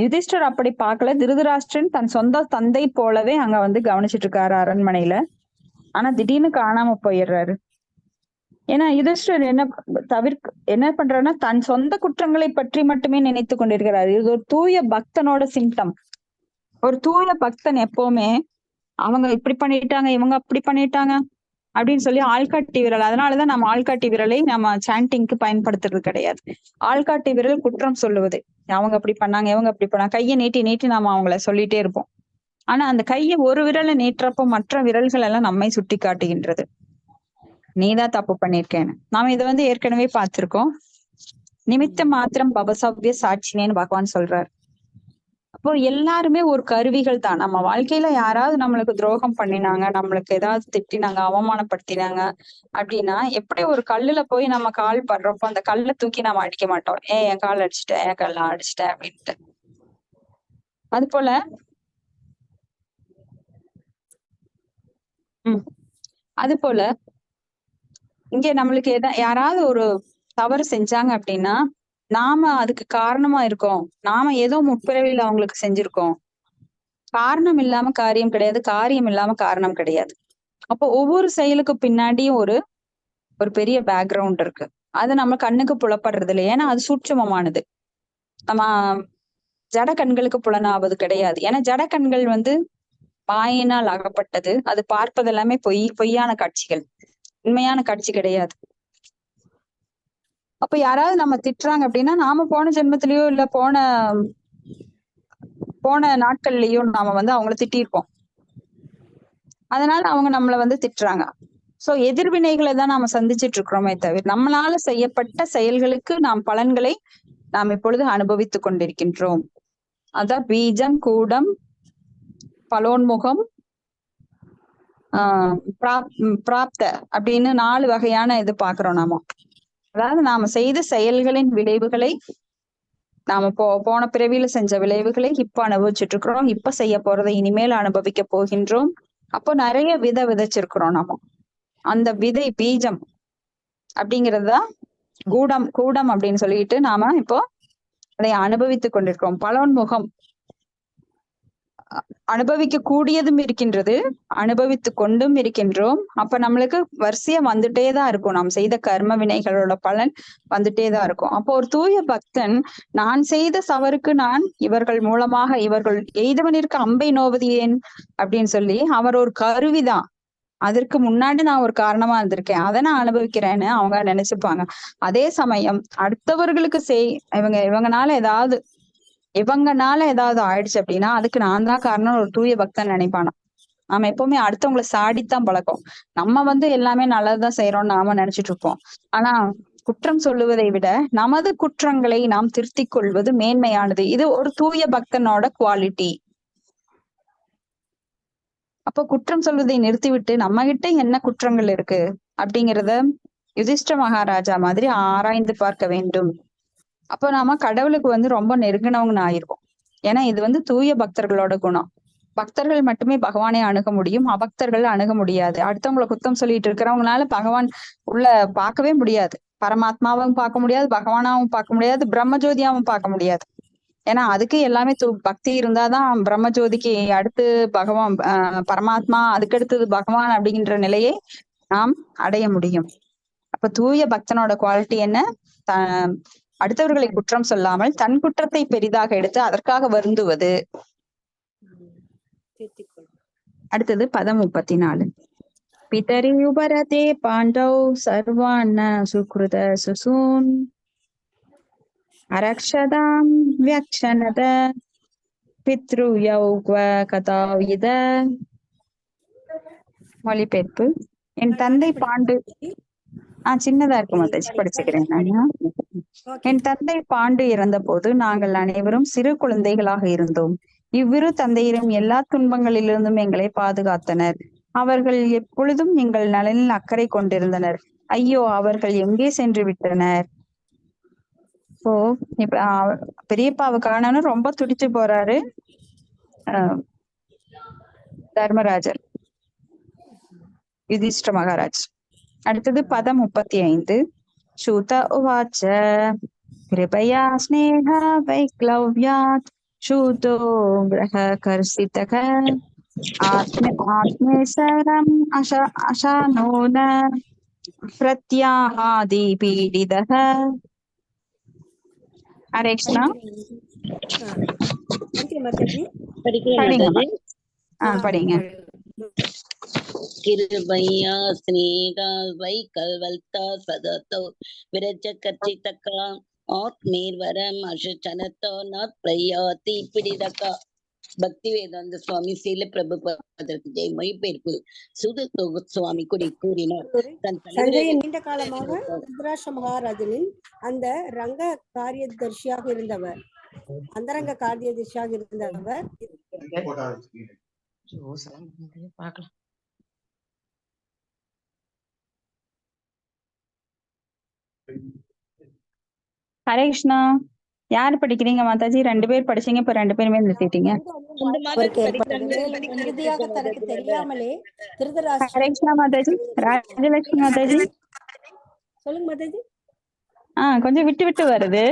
யுதிஷ்டர் அப்படி பார்க்கல. திருதராஷ்டிரன் தன் சொந்த தந்தை போலவே அங்க கவனிச்சுட்டு இருக்காரு அரண்மனையில. ஆனா திடீர்னு காணாம போயிடுறாரு. ஏன்னா யுதிஷ்டர் என்ன பண்றாருன்னா தன் சொந்த குற்றங்களை பற்றி மட்டுமே நினைத்து கொண்டிருக்கிறார். இது ஒரு தூய பக்தனோட சிம்டம். ஒரு தூய பக்தன் எப்பவுமே அவங்க இப்படி பண்ணிட்டாங்க, இவங்க அப்படி பண்ணிட்டாங்க அப்படின்னு சொல்லி ஆள்காட்டி விரல், அதனாலதான் நம்ம ஆள்காட்டி விரலை நம்ம சாண்டிங்க்கு பயன்படுத்துறது கிடையாது. ஆள்காட்டி விரல் குற்றம் சொல்லுவது. அவங்க அப்படி பண்ணாங்க, இவங்க அப்படி பண்ணாங்க, கையை நீட்டி நீட்டி நாம அவங்கள சொல்லிட்டே இருப்போம். ஆனா அந்த கையை ஒரு விரலை நீட்டுறப்போ மற்ற விரல்கள் எல்லாம் நம்மை சுட்டி காட்டுகின்றது, நீதான் தப்பு பண்ணிருக்கேன்னு. நாம இதை ஏற்கனவே பார்த்திருக்கோம். நிமித்த மாத்திரம் பவசவ்ய சாட்சினேன்னு பகவான் சொல்றாரு. அப்போ எல்லாருமே ஒரு கருவிகள் தான். நம்ம வாழ்க்கையில யாராவது நம்மளுக்கு துரோகம் பண்ணினாங்க, நம்மளுக்கு ஏதாவது திட்டினாங்க, அவமானப்படுத்தினாங்க அப்படின்னா, எப்படி ஒரு கல்லுல போய் நம்ம கால் படுறப்போ அந்த கல்லை தூக்கி நம்ம அடிக்க மாட்டோம், என் கால் அடிச்சுட்டேன், என் கல்லாம் அடிச்சுட்டேன் அப்படின்ட்டு. அது போல இங்க நம்மளுக்கு யாராவது ஒரு தவறு செஞ்சாங்க அப்படின்னா நாம அதுக்கு காரணமா இருக்கோம். நாம ஏதோ முற்பிறவியில அவங்களுக்கு செஞ்சிருக்கோம். காரணம் இல்லாம காரியம் கிடையாது, காரியம் இல்லாம காரணம் கிடையாது. அப்போ ஒவ்வொரு செயலுக்கு பின்னாடியும் ஒரு பெரிய பேக்ரவுண்ட் இருக்கு. அது நம்ம கண்ணுக்கு புலப்படுறது இல்லை, ஏன்னா அது சூட்சமமானது. நம்ம ஜட கண்களுக்கு புலனாவது கிடையாது. ஏன்னா ஜட கண்கள் மாயினால் அகப்பட்டது. அது பார்ப்பது எல்லாமே பொய்யான காட்சிகள், உண்மையான காட்சி கிடையாது. அப்ப யாராவது நம்ம திட்டுறாங்க அப்படின்னா நாம போன ஜென்மத்திலயோ இல்ல போன நாட்கள்லயோ நாம அவங்கள திட்டிருப்போம். அதனால அவங்க நம்மள திட்டுறாங்க. சோ எதிர்வினைகளை தான் நாம சந்திச்சிட்டு இருக்கிறோமே தவிர நம்மளால செய்யப்பட்ட செயல்களுக்கு நாம் பலன்களை நாம் இப்பொழுது அனுபவித்துக் கொண்டிருக்கின்றோம். அதான் பீஜம், கூடம், பலோன்முகம், பிராப்த அப்படின்னு 4 வகையான இது பாக்குறோம் நாம. அதாவது நாம செய்த செயல்களின் விளைவுகளை நாம போன பிறவியில செஞ்ச விளைவுகளை இப்ப அனுபவிச்சுட்டு இருக்கிறோம். இப்ப செய்ய போறதை இனிமேல் அனுபவிக்க போகின்றோம். அப்போ நிறைய விதைச்சிருக்கிறோம் நாம. அந்த விதை பீஜம் அப்படிங்கறதுதான் கூடம் அப்படின்னு சொல்லிட்டு நாம இப்போ அதை அனுபவித்துக் கொண்டிருக்கிறோம். பலோன்முகம் அனுபவிக்க கூடியதும் இருக்கின்றது, அனுபவித்து கொண்டும் இருக்கின்றோம். அப்ப நம்மளுக்கு வரிசையா வந்துட்டே தான் இருக்கும். நாம் செய்த கர்ம வினைகளோட பலன் வந்துட்டே தான் இருக்கும். அப்போ ஒரு தூய பக்தன் நான் செய்த சவருக்கு நான் இவர்கள் மூலமாக இவர்கள் எய்தவனிற்கு அம்பை நோவது ஏன் அப்படின்னு சொல்லி அவர் ஒரு கருவிதான். அதற்கு முன்னாடி நான் ஒரு காரணமா இருந்திருக்கேன், அதை நான் அனுபவிக்கிறேன்னு அவங்க நினைச்சுப்பாங்க. அதே சமயம் அடுத்தவர்களுக்கு இவங்கனால ஏதாவது ஆயிடுச்சு அப்படின்னா அதுக்கு நான் தான் காரணம் ஒரு தூய பக்தன் நினைப்பானா. நாம எப்பவுமே அடுத்தவங்களை சாடித்தான் பழக்கம். நம்ம எல்லாமே நல்லதுதான் செய்யறோம்னு நாம நினைச்சிட்டு இருப்போம். ஆனா குற்றம் சொல்லுவதை விட நமது குற்றங்களை நாம் திருத்திக் கொள்வது மேன்மையானது. இது ஒரு தூய பக்தனோட குவாலிட்டி. அப்போ குற்றம் சொல்வதை நிறுத்திவிட்டு நம்ம கிட்ட என்ன குற்றங்கள் இருக்கு அப்படிங்கிறத யுதிஷ்ட மகாராஜா மாதிரி ஆராய்ந்து பார்க்க வேண்டும். அப்போ நாம கடவுளுக்கு ரொம்ப நெருங்கினவங்க ஆயிருவோம். ஏன்னா இது தூய பக்தர்களோட குணம். பக்தர்கள் மட்டுமே பகவானை அணுக முடியும், அபக்தர்கள் அணுக முடியாது. அடுத்தவங்களை குத்தம் சொல்லிட்டு இருக்கிறவங்களால பகவான் உள்ள பார்க்கவே முடியாது. பரமாத்மாவும் பார்க்க முடியாது, பகவானாவும் பார்க்க முடியாது, பிரம்மஜோதியாவும் பார்க்க முடியாது. ஏன்னா அதுக்கு எல்லாமே பக்தி இருந்தாதான் பிரம்மஜோதிக்கு அடுத்து பகவான் பரமாத்மா, அதுக்கடுத்தது பகவான் அப்படிங்கிற நிலையை நாம் அடைய முடியும். அப்ப தூய பக்தனோட குவாலிட்டி என்ன? அடுத்தவர்களை குற்றம் சொல்லாமல் தன் குற்றத்தை பெரிதாக எடுத்து அதற்காக வருந்துவது. அடுத்தது பதம் 34. பிதரி உபரதே பாண்டவ் சர்வான் சுக்ருத சுசூன் அரக்ஷதாம் வியக்ஷணத பித்ருயௌக்வ கதாவித. மொழிபெயர்ப்பு. என் தந்தை பாண்டு சின்னதா இருக்கும் மாதாஜி, படிச்சுக்கிறேன் நான். என் தந்தை பாண்டு இறந்த போது நாங்கள் அனைவரும் சிறு குழந்தைகளாக இருந்தோம். இவ்விரு தந்தையரும் எல்லா துன்பங்களிலிருந்தும் எங்களை பாதுகாத்தனர். அவர்கள் எப்பொழுதும் எங்கள் நலனில் அக்கறை கொண்டிருந்தனர். ஐயோ, அவர்கள் எங்கே சென்று விட்டனர்? இப்ப பெரியப்பாவை காணணும் ரொம்ப துடிச்சு போறாரு தர்மராஜர், யுதிஷ்ட மகாராஜ். அடுத்தது பதம் 35. சூத உவாச்ச கிருபயா ஸ்நேஹ வைக்லவ்யாத் சூதோ கிரஹ கர்ஷிதக ஆத்மேசரம் அசானோன பிரத்யாஹாதி பீடிதக. ஹரே கிருஷ்ணா. படிங்க. கிருபையா ஸ்நேகா வைகல்வல்தா சததோ விரஜ கர்ச்சிதகா ஆத்மேர்வரம் அசனதோ ந பிரயாதி பிடிதகா. பக்தி வேதாந்த சுவாமி சீல பிரபுபாதருக்கு ஜெய். மொழிபெயர்ப்பு. சுத சுவாமி கூறினார். சஞ்சயன் நீண்ட காலமாக திருதராஷ்டிர மகாராஜனின் அந்த ரங்க காரியதர்ஷியாக இருந்தவர், அந்தரங்க காரியதர்ஷியாக இருந்தவர். ஹரே கிருஷ்ணா. யாரு படிக்கிறீங்க மாதாஜி? 2 பேர் படிச்சீங்க, இப்ப 2 பேருமே நிறுத்திட்டீங்க. இறுதியாக தனக்கு தெரியாமலே ஹரே கிருஷ்ணா மாதாஜி. ராஜலட்சுமி மாதாஜி சொல்லுங்க மாதாஜி. கொஞ்சம் விட்டு விட்டு வருது.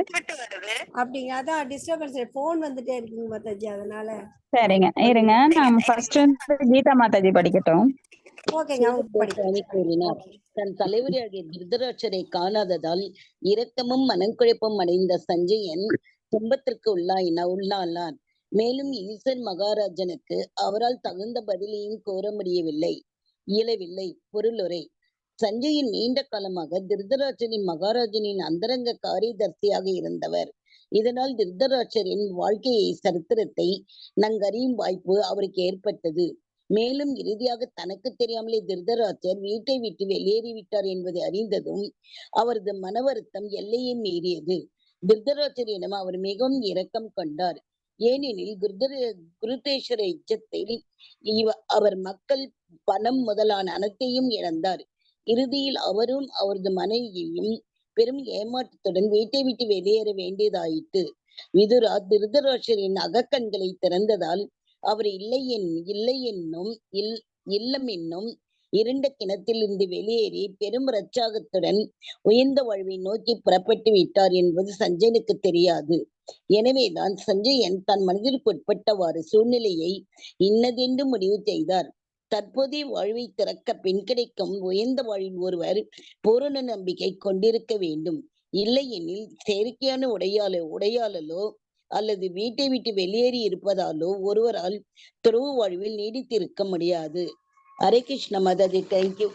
அப்படிங்க, அதான் டிஸ்டர்பன்ஸ், போன் வந்துட்டே இருக்குங்க மாதாஜி, அதனால. சரிங்க, இருங்க. நான் ஃபர்ஸ்ட் கீதா மாதாஜி படிக்கட்டும். கூறினார். தன் தலைவராகிய திருதராட்சரை காணாததால் இரக்கமும் மனக்குழப்பம் அடைந்த சஞ்சயன் துன்பத்திற்கு உள்ளானார். மேலும் ஈசன் மகாராஜனுக்கு அவரால் தகுந்த பதிலையும் கோர இயலவில்லை. பொருளுரை. சஞ்சயன் நீண்ட காலமாக திருதராட்சரின் மகாராஜனின் அந்தரங்க காரியதர்சியாக இருந்தவர். இதனால் திருதராட்சரின் வாழ்க்கையை சரித்திரத்தை நன்கறியும் வாய்ப்பு அவருக்கு ஏற்பட்டது. மேலும் இறுதியாக தனக்கு தெரியாமலே திருதராஷ்டிரர் வீட்டை விட்டு வெளியேறிவிட்டார் என்பதை அறிந்ததும் அவரது மன வருத்தம் எல்லையை மீறியது. திருதராஷ்டிரரிடம் அவர் மிகவும் இரக்கம் கொண்டார். ஏனெனில் குருதேஸ்வர யுத்தத்தில் அவர் மக்கள், பணம் முதலான அனைத்தையும் இழந்தார். இறுதியில் அவரும் அவரது மனைவியும் பெரும் ஏமாற்றத்துடன் வீட்டை விட்டு வெளியேற வேண்டியதாயிற்று. விதுரா திருதராஷ்டிரரின் அகக்கண்களை திறந்ததால் அவர் இல்லம் என்னும் இருண்ட கிணத்தில் இருந்து வெளியேறி பெரும் உற்சாகத்துடன் உயர்ந்த வாழ்வை நோக்கி புறப்பட்டு விட்டார் என்பது சஞ்சயனுக்கு தெரியாது. எனவேதான் சஞ்சயன் தன் மனதிற்கு உட்பட்டவாறு சூழ்நிலையை இன்னதென்று முடிவு செய்தார். தற்போதைய வாழ்வை திறக்க பின் கிடைக்கும் உயர்ந்த வாழ்வில் ஒருவர் பூரண நம்பிக்கை கொண்டிருக்க வேண்டும். இல்லையெனில் செயற்கையான உடையாளலோ அல்லது வீட்டை விட்டு வெளியேறி இருப்பதாலோ ஒருவரால் துறவு வாழ்வில் நீடித்திருக்க முடியாது. ஹரே கிருஷ்ண மாதாஜி, தேங்க்யூ.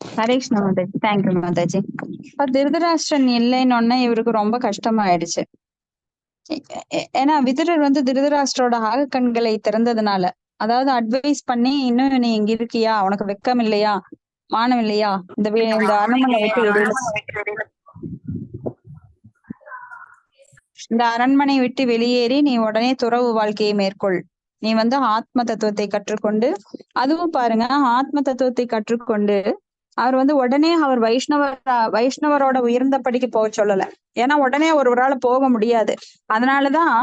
ஹரே கிருஷ்ண மாதாஜி, தேங்க்யூ மாதாஜி. இப்ப திருதராஷ்டிரன் இல்லைன்னு இவருக்கு ரொம்ப கஷ்டமாயிடுச்சு. ஏன்னா விதுரர் வந்து திருதராஷ்டிரோட கண்களை திறந்ததுனால, அதாவது அட்வைஸ் பண்ணி, இன்னும் நீ இங்க இருக்கியா, உனக்கு வெக்கம் இல்லையா, மானம் இல்லையா, இந்த அரண்மனை விட்டு வெளியேறி நீ உடனே துறவு வாழ்க்கையை மேற்கொள். நீ வந்து ஆத்ம தத்துவத்தை கற்றுக்கொண்டு, அதுவும் பாருங்க, ஆத்ம தத்துவத்தை கற்றுக்கொண்டு அவர் வந்து உடனே அவர் வைஷ்ணவரோட உயர்ந்த படிக்கு போக சொல்லல. ஏன்னா உடனே ஒருவரால போக முடியாது. அதனாலதான்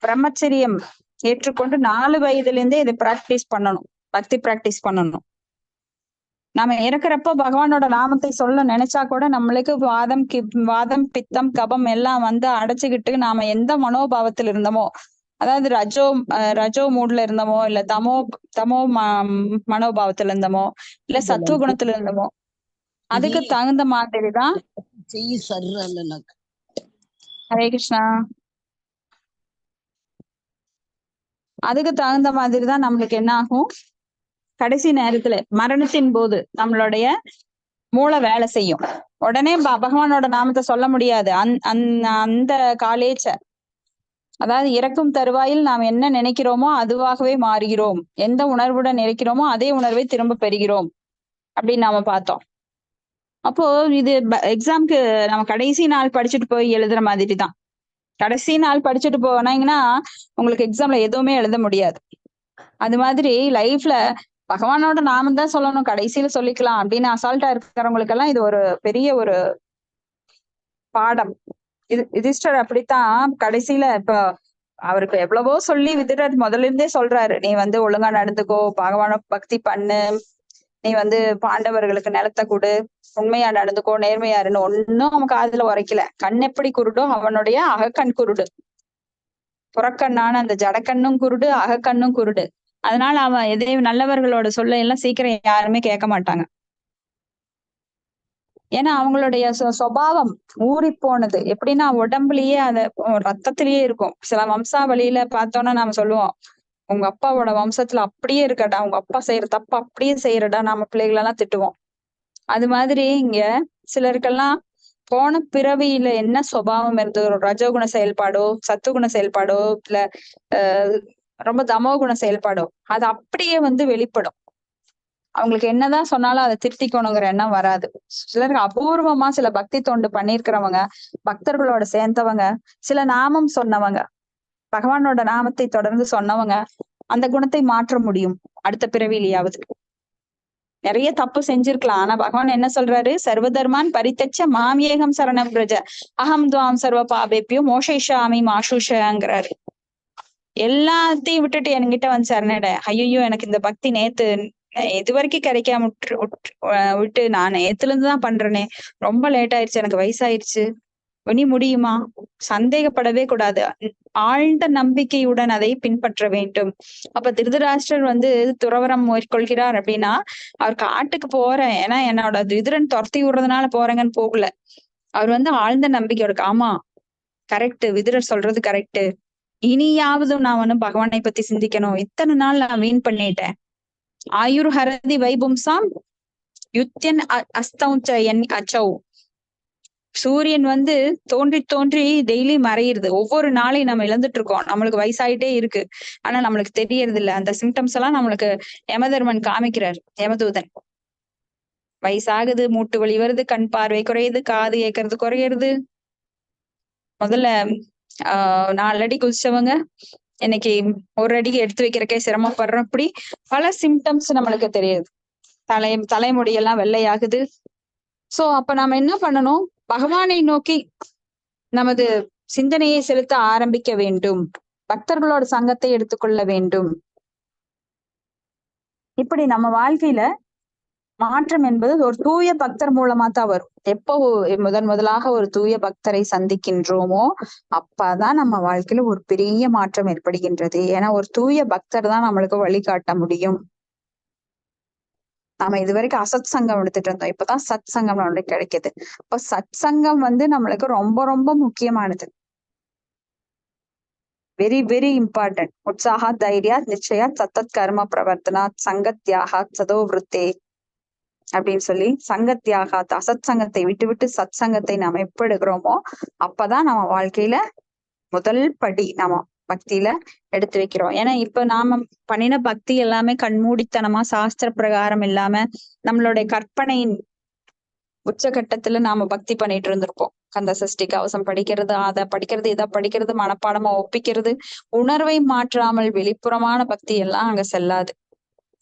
பிரம்மச்சரியம் ஏற்றுக்கொண்டு 4 வயதுல இருந்தே இதை பிராக்டிஸ் பண்ணணும், பக்தி பிராக்டிஸ் பண்ணணும். நம்ம இறக்குறப்போ பகவானோட நாமத்தை சொல்ல நினைச்சா கூட நம்மளுக்கு வாதம் பித்தம் கபம் எல்லாம் வந்து அடைச்சுக்கிட்டு நாம எந்த மனோபாவத்தில் இருந்தோமோ, அதாவது ரஜோ மூட்ல இருந்தோமோ, இல்ல தமோ மனோபாவத்துல இருந்தோமோ, இல்ல சத்துவ குணத்துல இருந்தோமோ, அதுக்கு தகுந்த மாதிரிதான். ஹரே கிருஷ்ணா. அதுக்கு தகுந்த மாதிரிதான் நம்மளுக்கு என்ன ஆகும், கடைசி நேரத்துல மரணத்தின் போது நம்மளுடைய மூளை வேலை செய்யும். உடனே பகவானோட நாமத்தை சொல்ல முடியாது. அந்த காலேஜ, அதாவது இறக்கும் தருவாயில் நாம் என்ன நினைக்கிறோமோ அதுவாகவே மாறுகிறோம். எந்த உணர்வுடன் இருக்கிறோமோ அதே உணர்வை திரும்ப பெறுகிறோம் அப்படின்னு நாம பார்த்தோம். அப்போ இது எக்ஸாம்க்கு நம்ம கடைசி நாள் படிச்சுட்டு போய் எழுதுற மாதிரி தான். கடைசி நாள் படிச்சுட்டு போனீங்கன்னா உங்களுக்கு எக்ஸாம்ல எதுவுமே எழுத முடியாது. அது மாதிரி லைஃப்ல பகவானோட நாமம் தான் சொல்லணும், கடைசியில சொல்லிக்கலாம் அப்படின்னு அசால்ட்டா இருக்கிறவங்களுக்கு எல்லாம் இது ஒரு பெரிய ஒரு பாடம். யுதிஷ்டர் அப்படித்தான் கடைசியில, இப்ப அவருக்கு எவ்வளவோ சொல்லி விதுரர் முதல்ல இருந்தே சொல்றாரு, நீ வந்து ஒழுங்கா நடந்துக்கோ, பகவான பக்தி பண்ணு, நீ வந்து பாண்டவர்களுக்கு நிலத்தை கொடு, உண்மையா நடந்துக்கோ, நேர்மையா இருன்னு ஒன்னும் அவன் காதுல உரைக்கல. கண் எப்படி குருடோ அவனுடைய அகக்கண் குருடு, புறக்கண்ணான அந்த ஜடக்கண்ணும் குருடு, அகக்கண்ணும் குருடு. அதனால அவன் எதையும் நல்லவர்களோட சொல்ல எல்லாம் சீக்கிரம் யாருமே கேட்க மாட்டாங்க. ஏன்னா அவங்களுடைய சுபாவம் ஊறி போனது. எப்படின்னா உடம்புலயே அத ரத்தத்திலேயே இருக்கும். சில வம்சாவளியில பார்த்தோம்னா நாம சொல்லுவோம், உங்க அப்பாவோட வம்சத்துல அப்படியே இருக்கடா, உங்க அப்பா செய்யற தப்ப அப்படியே செய்யறடா, நம்ம பிள்ளைகளெல்லாம் திட்டுவோம். அது மாதிரி இங்க சிலருக்கெல்லாம் போன பிறவியில என்ன சுபாவம் இருந்தது, ஒரு ரஜோகுண செயல்பாடோ சத்துகுண செயல்பாடோ இல்ல ரொம்ப தமோகுண செயல்பாடோ, அது அப்படியே வந்து வெளிப்படும். அவங்களுக்கு என்னதான் சொன்னாலும் அதை திருத்திக்கணுங்கிற எண்ணம் வராது. சிலருக்கு அபூர்வமா சில பக்தி தொண்டு பண்ணிருக்கிறவங்க, பக்தர்களோட சேர்ந்தவங்க, சில நாமம் சொன்னவங்க, பகவானோட நாமத்தை தொடர்ந்து சொன்னவங்க அந்த குணத்தை மாற்ற முடியும் அடுத்த பிறவிலையாவது. நிறைய தப்பு செஞ்சிருக்கலாம், ஆனா பகவான் என்ன சொல்றாரு, சர்வதர்மான் பரித்தச்ச மாமியேகம் சரணம் பிரஜ அகம் துவாம் சர்வ பாபேப்பியோ மோஷேஷாமி மாஷுஷங்கிறாரு. எல்லாத்தையும் விட்டுட்டு என்கிட்ட வந்து சரணட. ஐயோ எனக்கு இந்த பக்தி நேத்து இது வரைக்கும் கிடைக்காம விட்டு நான் நேத்துல இருந்துதான் பண்றேனே, ரொம்ப லேட் ஆயிடுச்சு, எனக்கு வயசாயிருச்சு, இனி முடியுமா? சந்தேகப்படவே கூடாது, ஆழ்ந்த நம்பிக்கையுடன் அதை பின்பற்ற வேண்டும். அப்ப திருதராஷ்டிரர் வந்து துறவரம் மேற்கொள்கிறார் அப்படின்னா, அவர் காட்டுக்கு போறேன் ஏன்னா என்னோட விதுரன் துரத்தி விடுறதுனால போறேங்கன்னு போகல. அவர் வந்து ஆழ்ந்த நம்பிக்கையோட, ஆமா கரெக்ட், விதுரர் சொல்றது கரெக்ட், இனியாவது நான் வந்து பகவானை பத்தி சிந்திக்கணும், இத்தனை நாள் நான் வீண் பண்ணிட்டேன். ஆயுர் ஹரதி வைபும்சாம் யுத்தியன் அஸ்தௌச்ச அச்சௌ. சூரியன் வந்து தோன்றி தோன்றி டெய்லி மறையுது. ஒவ்வொரு நாளையும் நம்ம இழந்துட்டு இருக்கோம். நம்மளுக்கு வயசாயிட்டே இருக்கு. ஆனா நம்மளுக்கு தெரியறது இல்ல. அந்த சிம்டம்ஸ் எல்லாம் நம்மளுக்கு யமதர்மன் காமிக்கிறார், யமதூதன். வயசாகுது, மூட்டு வலி வருது, கண் பார்வை குறையுது, காது கேட்கறது குறையுது. முதல்ல 4 அடி குதிச்சவங்க இன்னைக்கு 1 அடி எடுத்து வைக்கிறக்கே சிரமப்படுறோம். இப்படி பல சிம்டம்ஸ் நம்மளுக்கு தெரியுது. தலைமுடியெல்லாம் வெள்ளையாகுது. சோ அப்ப நாம என்ன பண்ணணும்? பகவானை நோக்கி நமது சிந்தனையை செலுத்த ஆரம்பிக்க வேண்டும். பக்தர்களோட சங்கத்தை எடுத்துக்கொள்ள வேண்டும். இப்படி நம்ம வாழ்க்கையில மாற்றம் என்பது ஒரு தூய பக்தர் மூலமா தான் வரும். எப்போ முதலாக ஒரு தூய பக்தரை சந்திக்கின்றோமோ அப்பதான் நம்ம வாழ்க்கையில ஒரு பெரிய மாற்றம் ஏற்படுகின்றது. ஏன்னா ஒரு தூய பக்தர் தான் நம்மளுக்கு வழிகாட்ட முடியும். நாம இதுவரைக்கும் அசத் சங்கம் எடுத்துட்டு இருந்தோம். இப்பதான் சத் சங்கம் நம்மளுக்கு கிடைக்குது. அப்ப சத் சங்கம் வந்து நம்மளுக்கு ரொம்ப ரொம்ப முக்கியமானது. Very very important. உற்சாக தைரியா நிச்சயா சத்தத் கர்ம பிரவர்த்தனா சங்கத்யாக சதோ விருத்தே அப்படின்னு சொல்லி சங்கத்யாக அசத் சங்கத்தை விட்டு சத் சங்கத்தை நாம எப்ப எடுக்கிறோமோ அப்பதான் நம்ம வாழ்க்கையில முதல் படி நம்ம பக்தியில எடுத்து வைக்கிறோம். ஏன்னா இப்ப நாம பண்ணின பக்தி எல்லாமே கண்மூடித்தனமா சாஸ்திர பிரகாரம் இல்லாம நம்மளுடைய கற்பனையின் உச்சகட்டத்துல நாம பக்தி பண்ணிட்டு இருந்திருப்போம். கந்த சஷ்டி கவசம் படிக்கிறது, அதை படிக்கிறது, இதை படிக்கிறது, மனப்பாடமா ஒப்பிக்கிறது. உணர்வை மாற்றாமல் வெளிப்புறமான பக்தி எல்லாம் அங்க செல்லாது.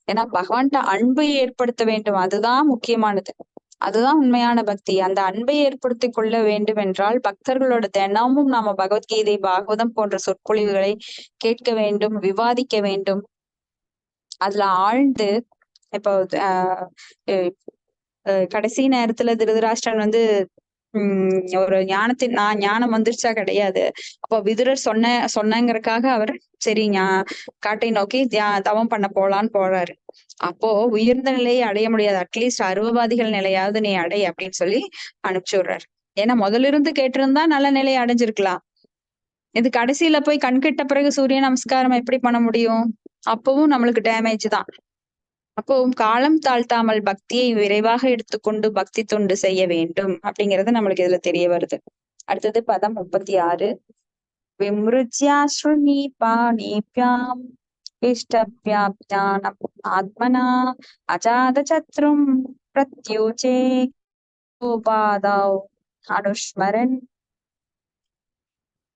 ஏன்னா பகவான்கிட்ட அன்பை ஏற்படுத்த வேண்டும். அதுதான் முக்கியமானது. அதுதான் உண்மையான பக்தி. அந்த அன்பை ஏற்படுத்தி கொள்ள வேண்டும் என்றால் பக்தர்களோட தினமும் நாம பகவத்கீதை, பாகவதம் போன்ற சொற்பொழிவுகளை கேட்க வேண்டும், விவாதிக்க வேண்டும். அதுல ஆழ்ந்து இப்போ கடைசி நேரத்துல திருதராஷ்டிரன் வந்து ஒரு ஞானம் வந்துருச்சா கிடையாது. அப்போ விதுரர் சொன்னங்கிறதுக்காக அவர் சரி காட்டை நோக்கி தவம் பண்ண போலான்னு போறாரு. அப்போ உயர்ந்த நிலையை அடைய முடியாது, அட்லீஸ்ட் அருவவாதிகள் நிலையாவது நீ அடை அப்படின்னு சொல்லி அனுப்பிச்சு விடுறாரு. ஏன்னா முதல்ல இருந்து கேட்டிருந்தா நல்ல நிலையை அடைஞ்சிருக்கலாம். இது கடைசியில போய் கண்கிட்ட பிறகு சூரிய நமஸ்காரம் எப்படி பண்ண முடியும்? அப்பவும் நம்மளுக்கு டேமேஜ் தான். அப்போ காலம் தாழ்த்தாமல் பக்தியை விரைவாக எடுத்துக்கொண்டு பக்தி தொண்டு செய்ய வேண்டும் அப்படிங்கிறது நம்மளுக்கு இதுல தெரிய வருது. அடுத்தது பதம் 36. விம்ருஜ்யாஸ்ருணி பாணிப்யாம் இஷ்டப்யாப்ஞானம் ஆத்மனா அஜாத சத்ரும் பிரத்யூச்சே உபாதாவ் அனுஸ்மரன்.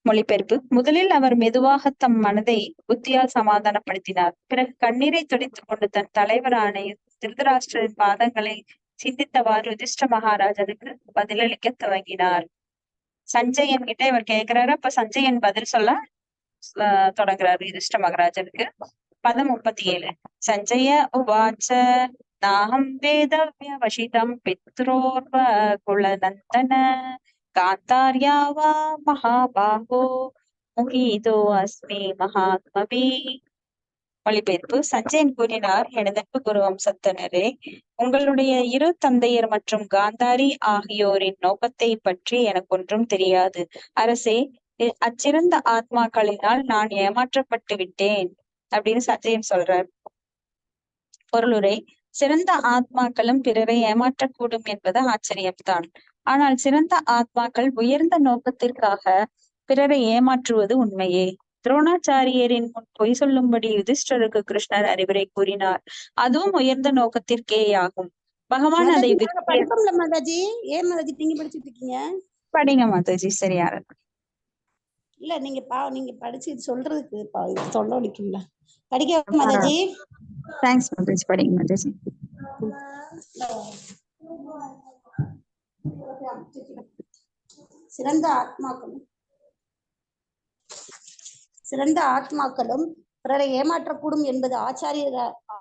மொழிபெயர்ப்பு. முதலில் அவர் மெதுவாக தம் மனதை புத்தியால் சமாதானப்படுத்தினார். பிறகு கண்ணீரை துடைத்துக் கொண்டு தன் தலைவரான திருதராஷ்டிரரின் பாதங்களை சிந்தித்தவாறு யுதிஷ்ட மகாராஜனுக்கு பதிலளிக்க துவங்கினார். சஞ்சயன் கிட்ட இவர் கேட்கிறாரு. அப்ப சஞ்சயன் பதில் சொல்ல தொடங்குறாரு யுதிஷ்ட மகாராஜனுக்கு. பதம் 37. சஞ்சய உவாச்ச நாஹம் வேதவ்ய வசிதம் பித்ரோர்வ குலநந்தன காந்தார்யா வா மகாபாகோ முஹீதோ அஸ்மி மகாத்மபி. மொழிபெயர்ப்பு. சஞ்சயன் கூறினார், எனது அன்பு குரு வம்சத்தினரே, உங்களுடைய இரு தந்தையர் மற்றும் காந்தாரி ஆகியோரின் நோக்கத்தை பற்றி எனக்கு ஒன்றும் தெரியாது. அரசே, அச்சிறந்த ஆத்மாக்களினால் நான் ஏமாற்றப்பட்டு விட்டேன் அப்படின்னு சஞ்சயன் சொல்றார். பொருளுரை. சிறந்த ஆத்மாக்களும் பிறரை ஏமாற்றக்கூடும் என்பது ஆச்சரியம்தான். ஆனால் சிறந்த ஆத்மாக்கள் உயர்ந்த நோக்கத்திற்காக பிறரை ஏமாற்றுவது உண்மையே. துரோணாச்சாரியரின் முன் பொய் சொல்லும்படி யுதிஷ்டருக்கு கிருஷ்ணர் அறிவுரை கூறினார். அதுவும் உயர்ந்த நோக்கத்திற்கேயாகும். பகவான் அதை மாதாஜி. ஏன் மாதாஜி நீங்க படிச்சுட்டு இருக்கீங்க? படிங்க மாதாஜி, சரியா இருக்கு. இல்ல நீங்க நீங்க படிச்சு சொல்றதுக்கு சொல்ல வலிக்குங்களா? படிக்க மாதாஜி. தேங்க்ஸ் மாதாஜி, படிங்க மாதாஜி. சிறந்த ஆத்மாக்களும் பிறரை ஏமாற்றக்கூடும் என்பது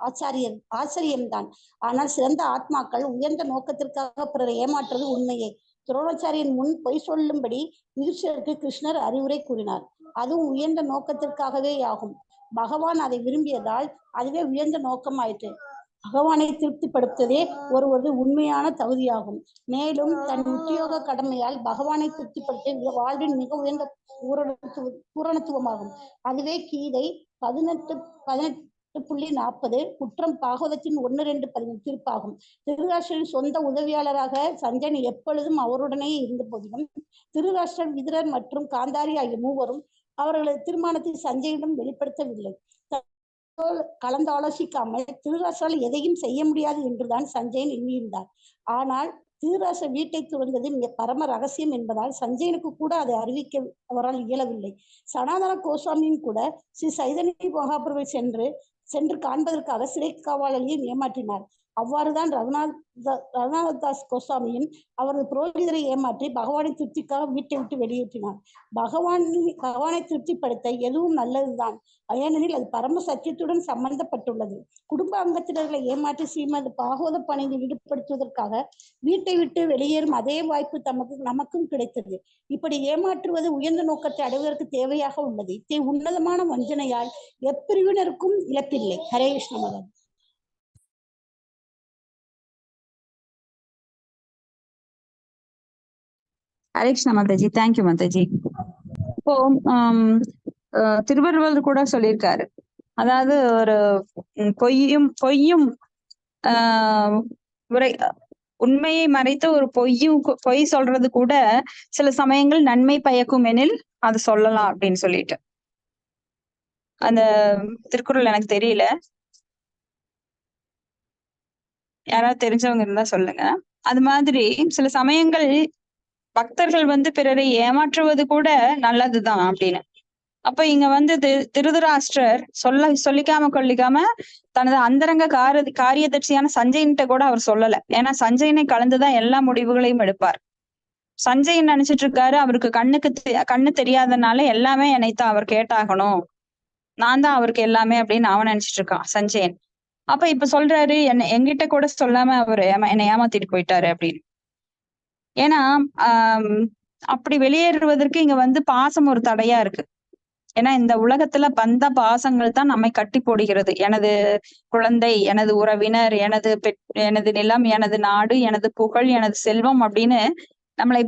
ஆச்சரியம்தான். ஆனால் சிறந்த ஆத்மாக்கள் உயர்ந்த நோக்கத்திற்காக பிறரை ஏமாற்றுவது உண்மையே. துரோணாச்சாரியின் முன் பொய் சொல்லும்படி யுதிஷ்டருக்கு கிருஷ்ணர் அறிவுரை கூறினார். அதுவும் உயர்ந்த நோக்கத்திற்காகவே ஆகும். பகவான் அதை விரும்பியதால் அதுவே உயர்ந்த நோக்கமாயிற்று. பகவானை திருப்திப்படுத்துவதே ஒருவரது உண்மையான தகுதியாகும். மேலும் தன் உத்தியோக கடமையால் பகவானை திருப்திப்படுத்த வாழ்வின் மிக உயர்ந்த பூரணத்துவமாகும். அதுவே கீதை 18 8.40 குற்றம் பாகவதத்தின் 1-2 திருப்பாகும். திருதராஷ்டிரரின் சொந்த உதவியாளராக சஞ்சயன் எப்பொழுதும் அவருடனே இருந்த போதிலும் திருதராஷ்டிரர், விதுரர் மற்றும் காந்தாரி ஆகிய மூவரும் அவர்களது தீர்மானத்தை சஞ்சயனிடம் வெளிப்படுத்தவில்லை. கலந்தாலோசிக்காமல் திருதராஷ்டிரால் எதையும் செய்ய முடியாது என்றுதான் சஞ்சயன் எண்ணியிருந்தார். ஆனால் திருதராஷ்டிர வீட்டை துறந்தது பரம ரகசியம் என்பதால் சஞ்சயனுக்கு கூட அதை அறிவிக்க அவரால் இயலவில்லை. சனாதன கோஸ்வாமியும் கூட ஸ்ரீ சைதன்ய மகாபிரபுவை சென்று காண்பதற்காக சிறை காவலாளியை ஏமாற்றினார். அவ்வாறுதான் ரகுநாததாஸ் கோஸ்வாமியும் அவரது புரோகிதரை ஏமாற்றி பகவானை திருப்திக்காக வீட்டை விட்டு வெளியேற்றினார். பகவானை திருப்திப்படுத்த எதுவும் நல்லதுதான், ஏனெனில் அது பரம சத்தியத்துடன் சம்பந்தப்பட்டுள்ளது. குடும்ப அங்கத்தினர்களை ஏமாற்றி ஸ்ரீமத் பாகவத பணியில் ஈடுபடுத்துவதற்காக வீட்டை விட்டு வெளியேறும் அதே வாய்ப்பு நமக்கும் கிடைத்தது. இப்படி ஏமாற்றுவது உயர்ந்த நோக்கத்தை அடைவதற்கு தேவையாக உள்ளது. இத்தை உன்னதமான வஞ்சனையால் எப்பிரிவினருக்கும் இழப்பில்லை. ஹரே கிருஷ்ண மகாராஜ். ஹரே கிருஷ்ண மாதாஜி, தேங்க்யூ மாதாஜி. இப்போ திருவள்ளுவர் கூட சொல்லியிருக்காரு, அதாவது ஒரு பொய்யும் உண்மையை மறைத்து ஒரு பொய் சொல்றது கூட சில சமயங்கள் நன்மை பயக்கும் எனில் அது சொல்லலாம் அப்படின்னு சொல்லிட்டு. அந்த திருக்குறள் எனக்கு தெரியல, யாராவது தெரிஞ்சவங்க இருந்தா சொல்லுங்க. அது மாதிரி சில சமயங்கள் பக்தர்கள் பிறரை ஏமாற்றுவது கூட நல்லதுதான் அப்படின்னு. அப்ப இங்க திருதராஷ்டிரர் சொல்லிக்காம கொள்ளிக்காம தனது அந்தரங்க காரியதர்சியான சஞ்சயன்கிட்ட கூட அவர் சொல்லல. ஏன்னா சஞ்சயனை கலந்துதான் எல்லா முடிவுகளையும் எடுப்பார். சஞ்சயன் நினைச்சிட்டு இருக்காரு, அவருக்கு கண்ணு தெரியாதனால எல்லாமே என்னைத்தான் அவர் கேட்டாகணும், நான் தான் அவருக்கு எல்லாமே அப்படின்னு அவன் நினைச்சிட்டு இருக்கான் சஞ்சயன். அப்ப இப்ப சொல்றாரு, என்கிட்ட கூட சொல்லாம அவரு என்னை ஏமாத்திட்டு போயிட்டாரு அப்படின்னு. ஏன்னா அப்படி வெளியேறுவதற்கு இங்க பாசம் ஒரு தடையா இருக்கு. ஏன்னா இந்த உலகத்துல பந்த பாசங்கள் தான் நம்மை கட்டி போடுகிறது. எனது குழந்தை, எனது உறவினர், எனது நிலம், எனது நாடு, எனது புகழ், எனது செல்வம் அப்படின்னு நம்மளை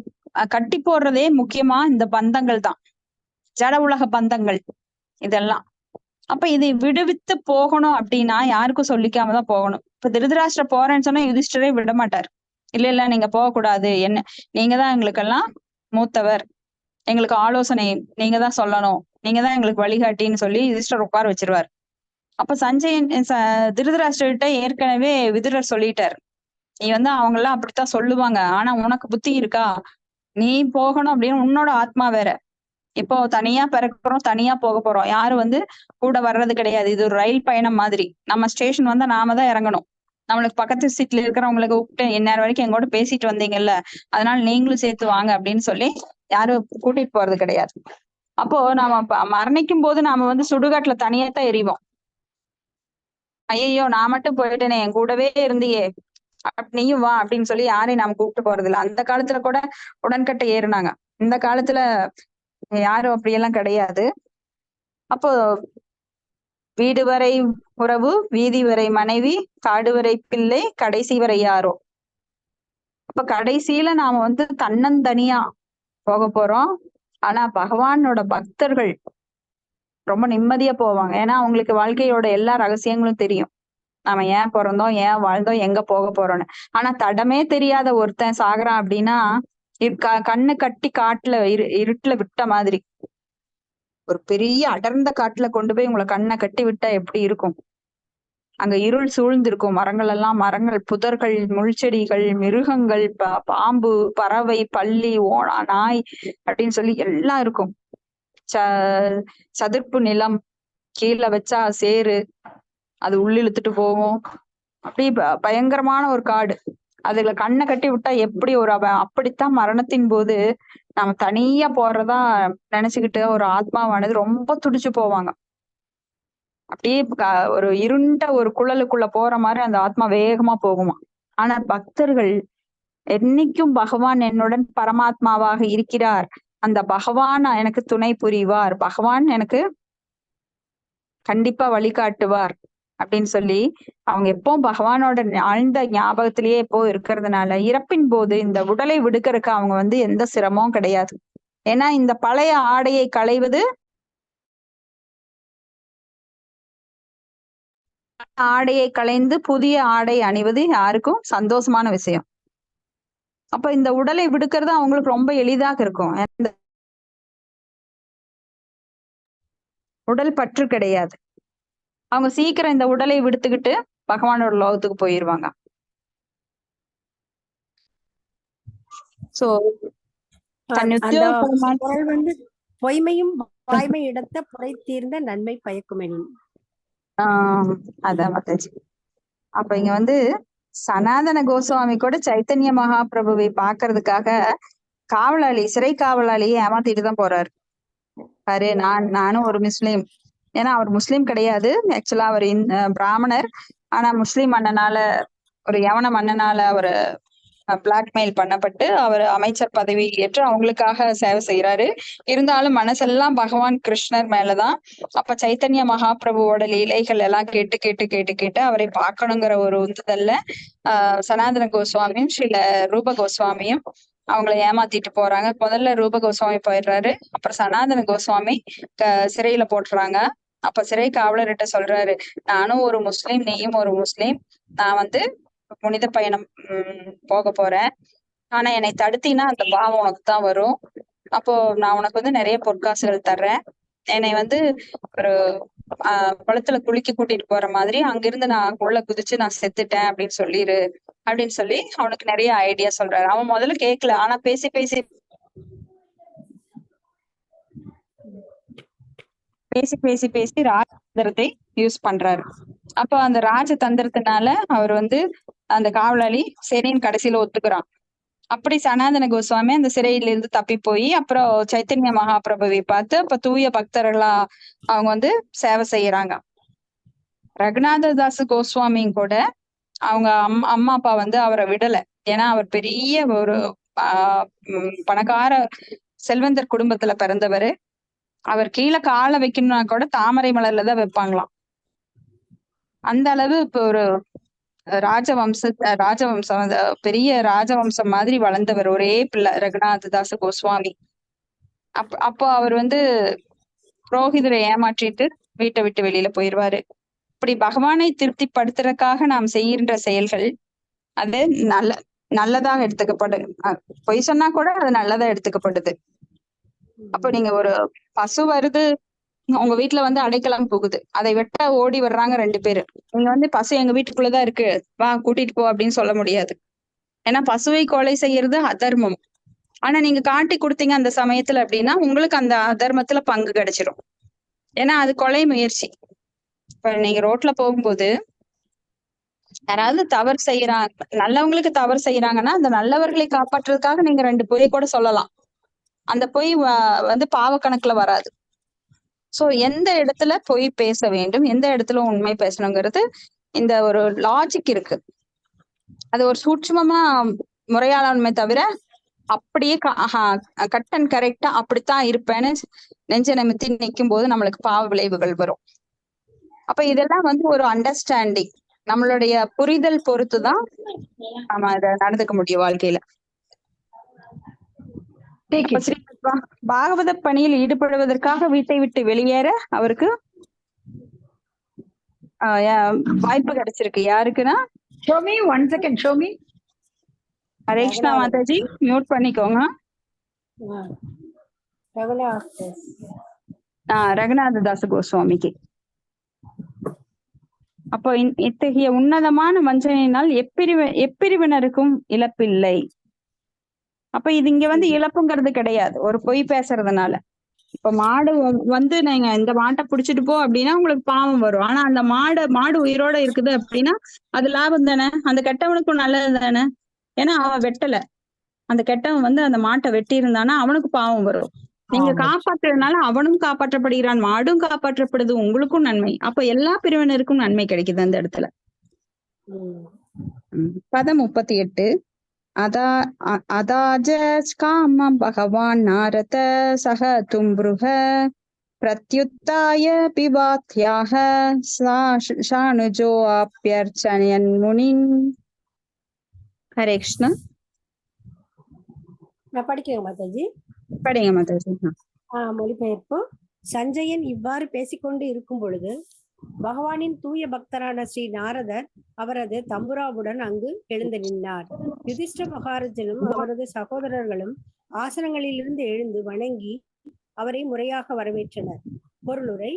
கட்டி போடுறதே முக்கியமா இந்த பந்தங்கள் தான், ஜட உலக பந்தங்கள் இதெல்லாம். அப்ப இதை விடுவித்து போகணும் அப்படின்னா யாருக்கும் சொல்லிக்காம தான் போகணும். இப்ப திருதராஷ்டிர போறேன்னு சொன்னா யுதிஷ்டரே விட மாட்டார். இல்ல நீங்க போகக்கூடாது, நீங்க தான் எங்களுக்கெல்லாம் மூத்தவர், எங்களுக்கு ஆலோசனை நீங்க தான் சொல்லணும், நீங்க தான் எங்களுக்கு வழிகாட்டின்னு சொல்லி யுதிஷ்டர் உட்கார வச்சிருவார். அப்ப சஞ்சயன் திருதராஷ்டிரர்கிட்ட ஏற்கனவே விதுரர் சொல்லிட்டார், நீ அவங்க எல்லாம் அப்படித்தான் சொல்லுவாங்க, ஆனா உனக்கு புத்தி இருக்கா, நீ போகணும் அப்படின்னு உன்னோட ஆத்மா வேற. இப்போ தனியா பிறக்கிறோம், தனியா போக போறோம், யாரும் கூட வர்றது கிடையாது. இது ஒரு ரயில் பயணம் மாதிரி. நம்ம ஸ்டேஷன் நாம தான் இறங்கணும். நம்மளுக்கு பக்கத்து சீட்ல இருக்கிறவங்களுக்கு கூப்பிட்டு இந்நேரம் வரைக்கும் எங்கூட பேசிட்டு வந்தீங்கல்ல, அதனால நீங்களும் சேர்த்து வாங்க அப்படின்னு சொல்லி யாரும் கூட்டிட்டு போறது கிடையாது. அப்போ நாம மரணிக்கும் போது நாம சுடுகாட்டுல தனியாத்தான் எறிவோம். ஐயோ நான் மட்டும் போயிட்டேனே, என் கூடவே இருந்தியே, நீயும் வா அப்படின்னு சொல்லி யாரையும் நாம கூப்பிட்டு போறது இல்லை. அந்த காலத்துல கூட உடன்கட்டை ஏறுனாங்க, இந்த காலத்துல யாரும் அப்படியெல்லாம் கிடையாது. அப்போ வீடு வரை உறவு, வீதி வரை மனைவி, காடு வரை பிள்ளை, கடைசி வரை யாரோ. அப்ப கடைசியில நாம தன்னந்தனியா போக போறோம். ஆனா பகவானோட பக்தர்கள் ரொம்ப நிம்மதியா போவாங்க. ஏன்னா அவங்களுக்கு வாழ்க்கையோட எல்லா ரகசியங்களும் தெரியும். நாம ஏன் பிறந்தோம், ஏன் வாழ்ந்தோம், எங்க போக போறோம்னு. ஆனா தடமே தெரியாத ஒருத்தன் சாகுறான் அப்படின்னா கண்ணு கட்டி காட்டுல இருட்டுல விட்ட மாதிரி. ஒரு பெரிய அடர்ந்த காட்டுல கொண்டு போய் உங்களை கண்ணை கட்டி விட்டா எப்படி இருக்கும்? அங்க இருள் சூழ்ந்திருக்கும், மரங்கள், புதர்கள், முள்செடிகள், மிருகங்கள், பாம்பு, பறவை, பல்லி, ஓணா, நாய் அப்படின்னு சொல்லி எல்லாம் இருக்கும். சதுர்ப்பு நிலம், கீழே வச்சா சேரு, அது உள்ளிழுத்துட்டு போகும். அப்படி பயங்கரமான ஒரு காடு. அதுல கண்ணை கட்டி விட்டா எப்படி அப்படித்தான் மரணத்தின் போது நாம தனியா போறதா நினைச்சுக்கிட்டு ஒரு ஆத்மாவானது ரொம்ப துடிச்சு போவாங்க. அப்படியே ஒரு இருண்ட ஒரு குழலுக்குள்ள போற மாதிரி அந்த ஆத்மா வேகமா போகுமா. ஆனா பக்தர்கள் என்னைக்கும் பகவான் என்னுடன் பரமாத்மாவாக இருக்கிறார், அந்த பகவான் எனக்கு துணை புரிவார், பகவான் எனக்கு கண்டிப்பா வழிகாட்டுவார் அப்படின்னு சொல்லி அவங்க எப்பவும் பகவானோட ஆழ்ந்த ஞாபகத்திலேயே எப்போ இருக்கிறதுனால இறப்பின் போது இந்த உடலை விடுக்கிறதுக்கு அவங்க எந்த சிரமமும் கிடையாது. ஏன்னா இந்த பழைய ஆடையை களைவது ஆடையை களைந்து புதிய ஆடை அணிவது யாருக்கும் சந்தோஷமான விஷயம். அப்ப இந்த உடலை விடுக்கிறது அவங்களுக்கு ரொம்ப எளிதாக இருக்கும். இந்த உடல் பற்று கிடையாது. அவங்க சீக்கிரம் இந்த உடலை விடுத்துக்கிட்டு பகவானோட லோகத்துக்கு போயிருவாங்க. சோ தன் அந்த உத்தியோகபூர்வமான குரல் வந்து பொய்மையும் வாய்மை இடத்த புரை தீர்ந்த நன்மை பயக்குமெனின். அதான் மாதாஜி. அப்ப இங்க வந்து சனாதன கோஸ்வாமி கூட சைத்தன்ய மகாபிரபுவை பாக்குறதுக்காக காவலாளி, சிறை காவலாளியை ஏமாத்திட்டு தான் போறாரு. பாரு, நானும் ஒரு முஸ்லீம். ஏன்னா அவர் முஸ்லீம் கிடையாது, ஆக்சுவலா அவர் பிராமணர். ஆனா முஸ்லீம் மன்னனால, ஒரு யவன மன்னனால அவரு பிளாக்மெயில் பண்ணப்பட்டு அவர் அமைச்சர் பதவி ஏற்று அவங்களுக்காக சேவை செய்யறாரு. இருந்தாலும் மனசெல்லாம் பகவான் கிருஷ்ணர் மேலதான். அப்ப சைத்தன்ய மகாபிரபுவோட லீலைகள் எல்லாம் கேட்டு கேட்டு கேட்டு கேட்டு அவரை பார்க்கணுங்கிற ஒரு உந்துதல்ல சனாதன கோஸ்வாமியும் ஸ்ரீல ரூப கோஸ்வாமியும் அவங்கள ஏமாத்திட்டு போறாங்க. முதல்ல ரூப கோஸ்வாமி போயிடுறாரு, அப்புறம் சனாதன கோஸ்வாமி சிறையில போட்டுறாங்க. அப்ப சிறை காவலர்கிட்ட சொல்றாரு, நானும் ஒரு முஸ்லீம், நீயும் ஒரு முஸ்லீம், நான் வந்து புனித பயணம் போக போறேன். ஆனா என்னை தடுத்தீன்னா அந்த பாவம் உனக்கு தான் வரும். அப்போ நான் உனக்கு வந்து நிறைய பொற்காசுகள் தர்றேன். என்னை வந்து ஒரு குளத்துல குளிக்க கூட்டிட்டு போற மாதிரி அங்கிருந்து நான் உள்ள குதிச்சு நான் செத்துட்டேன் அப்படின்னு சொல்லிரு அப்படின்னு சொல்லி அவனுக்கு நிறைய ஐடியா சொல்றாரு. அவன் முதல்ல கேட்கல, ஆனா பேசி பேசி பேசி பேசி பேசி ராஜதந்திரத்தை யூஸ் பண்றாரு. அப்போ அந்த ராஜதந்திரத்தினால அவர் வந்து அந்த காவலாளி சரின்னு கடைசியில ஒத்துக்கிறான். அப்படி சனாதன கோஸ்வாமி அந்த சிறையில இருந்து தப்பி போய் அப்புறம் சைத்தன்ய மகாபிரபுவை பார்த்து அப்ப தூய பக்தர்களா அவங்க வந்து சேவை செய்யறாங்க. ரகுநாததாஸ் கோஸ்வாமியும் கூட அவங்க அம்மா அப்பா வந்து அவரை விடல. ஏன்னா அவர் பெரிய ஒரு பணக்கார செல்வந்தர் குடும்பத்துல பிறந்தவர். அவர் கீழே காலை வைக்கணும்னா கூட தாமரை மலர்லதான் வைப்பாங்களாம். அந்த அளவு இப்ப ஒரு ராஜவம்சம் பெரிய ராஜவம்சம் மாதிரி வளர்ந்தவர் ஒரே பிள்ளை ரகுநாததாச கோஸ்வாமி. அப்போ அவர் வந்து புரோகிதரை ஏமாற்றிட்டு வீட்டை விட்டு வெளியில போயிருவாரு. இப்படி பகவானை திருப்திப்படுத்துறதுக்காக நாம் செய்கின்ற செயல்கள் அது நல்லதாக எடுத்துக்கப்படும். பொய் சொன்னா கூட அது நல்லதா எடுத்துக்கப்படுது. அப்ப நீங்க ஒரு பசு வருது, உங்க வீட்டுல வந்து அடைக்கலம் போகுது, அதை வெட்ட ஓடி வர்றாங்க 2 பேரு. நீங்க வந்து பசு எங்க வீட்டுக்குள்ளதான் இருக்கு, வா கூட்டிட்டு போ அப்படின்னு சொல்ல முடியாது. ஏன்னா பசுவை கொலை செய்யறது அதர்மம். ஆனா நீங்க காட்டி கொடுத்தீங்க அந்த சமயத்துல அப்படின்னா உங்களுக்கு அந்த அதர்மத்துல பங்கு கிடைச்சிரும். ஏன்னா அது கொலை முயற்சி. இப்ப நீங்க ரோட்ல போகும்போது யாராவது தவறு செய்யறாங்க, நல்லவங்களுக்கு தவறு செய்யறாங்கன்னா அந்த நல்லவர்களை காப்பாற்றுறதுக்காக நீங்க 2 பொய் கூட சொல்லலாம். அந்த பொய் வந்து பாவ கணக்குல வராது. சோ எந்த இடத்துல பொய் பேச வேண்டும், எந்த இடத்துல உண்மை பேசணுங்கிறது இந்த ஒரு லாஜிக் இருக்கு. அது ஒரு சூட்சுமமா முறையாளன்மை தவிர அப்படியே கட் அண்ட் கரெக்டா அப்படித்தான் இருப்பேன்னு நெஞ்ச நிமித்தி நிற்கும் போது நம்மளுக்கு பாவ விளைவுகள் வரும். அப்ப இதெல்லாம் வந்து ஒரு அண்டர்ஸ்டாண்டிங், நம்மளுடைய புரிதல் பொறுத்துதான் நாம இத நடந்துக்க முடியும் வாழ்க்கையில. பாகவத பணியில் ஈடுபடுவதற்காக வீட்டை விட்டு வெளியேற அவருக்கு வாய்ப்பு கிடைச்சிருக்கு. யாருக்குன்னா, ஹரே கிருஷ்ணா மாதாஜி, மியூட் பண்ணிக்கோங்க. ரகுநாததாச கோஸ்வாமிக்கு. அப்போ இத்தகைய உன்னதமான வஞ்சனையினால் எப்பிரிவினருக்கும் இழப்பில்லை. அப்ப இது இங்க வந்து இழப்புங்கிறது கிடையாது ஒரு பொய் பேசுறதுனால. இப்ப மாடு வந்து நீங்க இந்த மாட்டை புடிச்சிட்டு போ அப்படின்னா உங்களுக்கு பாவம் வரும். ஆனா அந்த மாடு உயிரோட இருக்குது அப்படின்னா அது லாபம் தானே, அந்த கெட்டவனுக்கும் நல்லது தானே. ஏன்னா அவன் வெட்டல, அந்த கெட்டவன் வந்து அந்த மாட்டை வெட்டி இருந்தானா அவனுக்கு பாவம் வரும். நீங்க காப்பாற்றுறதுனால அவனும் காப்பாற்றப்படுகிறான், மாடும் காப்பாற்றப்படுது, உங்களுக்கும் நன்மை. அப்ப எல்லா பிரிவினருக்கும் நன்மை கிடைக்குது அந்த இடத்துல. பதம் 38. அதாஜ காம பகவான் நாரத சக தும்புருக பிரத்யுத்தாய பிவாத்யாக சானுஜோ அப்யர்ச்சனயன் முனின். ஹரே கிருஷ்ணா. நான் படிக்கிறேன் மாதாஜி. படிங்க மாதாஜி. மொழிபெயர்ப்பு. சஞ்சயன் இவ்வாறு பேசிக்கொண்டு இருக்கும் பொழுது பகவானின் தூய பக்தரான ஸ்ரீ நாரதர் அவரது தம்புராவுடன் அங்கு எழுந்து நின்றார். யுதிஷ்ட மகாராஜனும் அவரது சகோதரர்களும் ஆசனங்களிலிருந்து எழுந்து வணங்கி அவரை முறையாக வரவேற்றனர். பொருளுரை: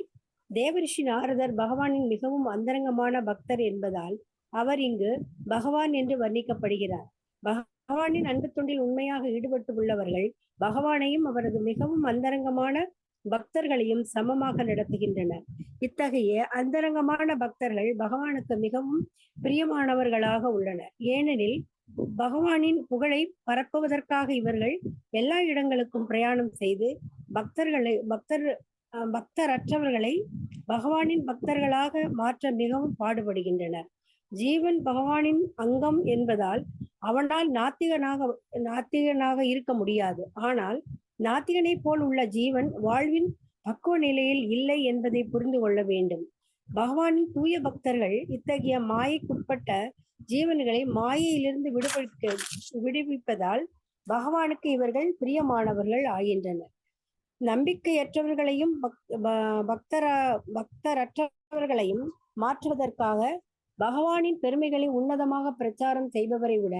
தேவரிஷி நாரதர் பகவானின் மிகவும் அந்தரங்கமான பக்தர் என்பதால் அவர் இங்கு பகவான் என்று வர்ணிக்கப்படுகிறார். பகவானின் அன்பு தொண்டில் உண்மையாக ஈடுபட்டு உள்ளவர்கள் பகவானையும் அவரது மிகவும் அந்தரங்கமான பக்தர்களையும் சமமாக நடத்துகின்றனர். இத்தகைய அந்தரங்கமான பக்தர்கள் பகவானுக்கு மிகவும் பிரியமானவர்களாக உள்ளனர். ஏனெனில் பகவானின் புகழை பரப்புவதற்காக இவர்கள் எல்லா இடங்களுக்கும் பிரயாணம் செய்து பக்தரற்றவர்களை பகவானின் பக்தர்களாக மாற்ற மிகவும் பாடுபடுகின்றனர். ஜீவன் பகவானின் அங்கம் என்பதால் அவனால் நாத்திகனாக இருக்க முடியாது. ஆனால் நாத்திகனை போல் உள்ள ஜீவன் வாழ்வின் பக்குவ நிலையில் இல்லை என்பதை புரிந்து கொள்ள வேண்டும். பகவானின் தூய பக்தர்கள் இத்தகைய மாயைக்குட்பட்ட ஜீவன்களை மாயையிலிருந்து விடுவிப்பதால் பகவானுக்கு இவர்கள் பிரியமானவர்கள் ஆகின்றனர். நம்பிக்கையற்றவர்களையும் பக்தரற்றவர்களையும் மாற்றுவதற்காக பகவானின் பெருமைகளை உன்னதமாக பிரச்சாரம் செய்பவரை விட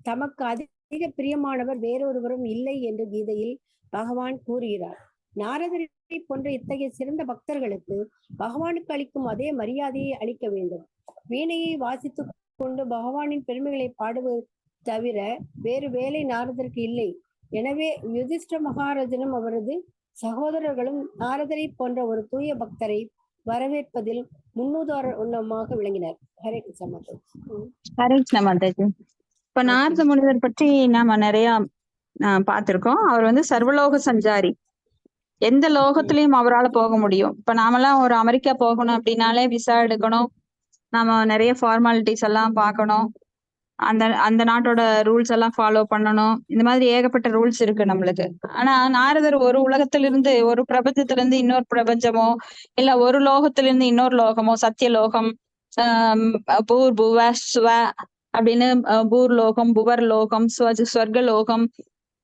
தமக்கு அதிக பிரியமானவர் வேறொருவரும் இல்லை என்று கீதையில் பகவான் கூறுகிறார். நாரதரை போன்ற இத்தகைய சிறந்த பக்தர்களுக்கு பகவானுக்கு அளிக்கும் அதே மரியாதையை அளிக்க வேண்டும். வீணையை வாசித்து கொண்டு பகவானின் பெருமைகளை பாடுவது தவிர வேறு வேலை நாரதருக்கு இல்லை. எனவே யுதிஷ்ட மகாராஜனும் அவரது சகோதரர்களும் நாரதரை போன்ற ஒரு தூய பக்தரை வரவேற்பதில் முன்னுதாரணமாக விளங்கினர். ஹரே கிருஷ்ண மாதாஜி. ஹரே கிருஷ்ண மாதாஜி. இப்ப நாரத முனிவர் பற்றி நாம நிறைய பார்த்திருக்கோம். அவர் வந்து சர்வலோக சஞ்சாரி. எந்த லோகத்திலயும் அவரால் போக முடியும். இப்ப நாமெல்லாம் ஒரு அமெரிக்கா போகணும் அப்படின்னாலே விசா எடுக்கணும், நாம நிறைய ஃபார்மாலிட்டிஸ் எல்லாம் பார்க்கணும், அந்த நாட்டோட ரூல்ஸ் எல்லாம் ஃபாலோ பண்ணணும். இந்த மாதிரி ஏகப்பட்ட ரூல்ஸ் இருக்கு நம்மளுக்கு. ஆனா நாரதர் ஒரு உலகத்திலிருந்து, ஒரு பிரபஞ்சத்திலிருந்து இன்னொரு பிரபஞ்சமோ, இல்ல ஒரு லோகத்திலிருந்து இன்னொரு லோகமோ, சத்தியலோகம், பூர் புவ ஸ்வ அப்படின்னு பூர்லோகம், புவர்லோகம், ஸ்வர்கலோகம்,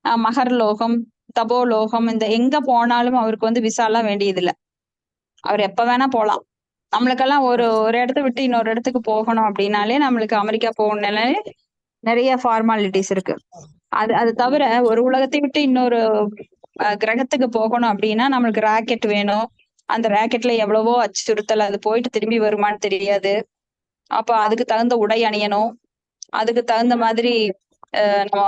மகர்லோகம், தபோலோகம், இந்த எங்க போனாலும் அவருக்கு வந்து விசா எல்லாம் வேண்டியது இல்லை. அவர் எப்ப வேணா போலாம். நம்மளுக்கெல்லாம் ஒரு இடத்த விட்டு இன்னொரு இடத்துக்கு போகணும் அப்படின்னாலே நம்மளுக்கு அமெரிக்கா போகணும்னாலே நிறைய ஃபார்மாலிட்டிஸ் இருக்கு. அது தவிர ஒரு உலகத்தை விட்டு இன்னொரு கிரகத்துக்கு போகணும் அப்படின்னா நம்மளுக்கு ராக்கெட் வேணும். அந்த ராக்கெட்ல எவ்வளவோ அச்சுறுத்தல், அது போயிட்டு திரும்பி வருமானு தெரியாது. அப்ப அதுக்கு தகுந்த உடை அணியணும், அதுக்கு தகுந்த மாதிரி நம்ம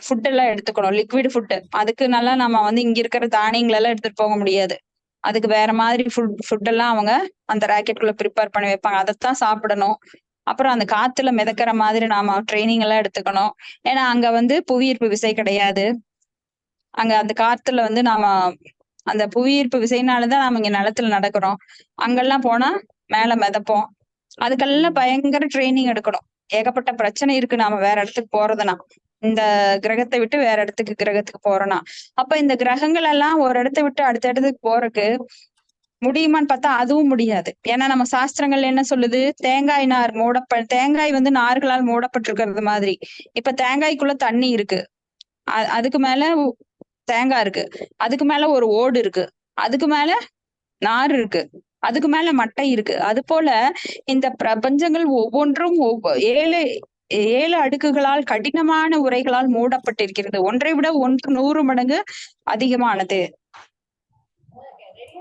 ஃபுட் எல்லாம் எடுத்துக்கணும், லிக்விட் ஃபுட். அதுக்கு நல்லா நம்ம வந்து இங்க இருக்கிற தானியங்கள் எல்லாம் எடுத்துட்டு போக முடியாது. அதுக்கு வேற மாதிரி ஃபுட் எல்லாம் அவங்க அந்த ராக்கெட்டுக்குள்ள ப்ரிப்பேர் பண்ணி வைப்பாங்க, அதைத்தான் சாப்பிடணும். அப்புறம் அந்த காத்துல மிதக்கிற மாதிரி நாம ட்ரைனிங் எல்லாம் எடுத்துக்கணும். ஏன்னா அங்க வந்து புவியீர்ப்பு விசை கிடையாது. அங்க அந்த காத்துல வந்து நாம அந்த புவியீர்ப்பு விசைனாலதான் நாம இங்க நிலத்துல நடக்கிறோம். அங்கெல்லாம் போனா மேல மிதப்போம். அதுக்கெல்லாம் பயங்கர ட்ரைனிங் எடுக்கணும். ஏகப்பட்ட பிரச்சனை இருக்கு நாம வேற இடத்துக்கு போறதுனா, இந்த கிரகத்தை விட்டு வேற கிரகத்துக்கு போறோம்னா. அப்ப இந்த கிரகங்கள் எல்லாம் ஒரு இடத்த விட்டு அடுத்த இடத்துக்கு போறதுக்கு முடியுமான்னு பார்த்தா அதுவும் முடியாது. ஏன்னா நம்ம சாஸ்திரங்கள் என்ன சொல்லுது, தேங்காய் நார் தேங்காய் வந்து நார்களால் மூடப்பட்டிருக்கிறது மாதிரி. இப்ப தேங்காய்க்குள்ள தண்ணி இருக்கு, அதுக்கு மேல தேங்காய் இருக்கு, அதுக்கு மேல ஒரு ஓடு இருக்கு, அதுக்கு மேல நார் இருக்கு, அதுக்கு மேல மட்டை இருக்கு. அது போல இந்த பிரபஞ்சங்கள் ஒவ்வொன்றும் ஏழு அடுக்குகளால், கடினமான உரைகளால் மூடப்பட்டிருக்கிறது. ஒன்றை விட ஒன்று 100 மடங்கு அதிகமானது,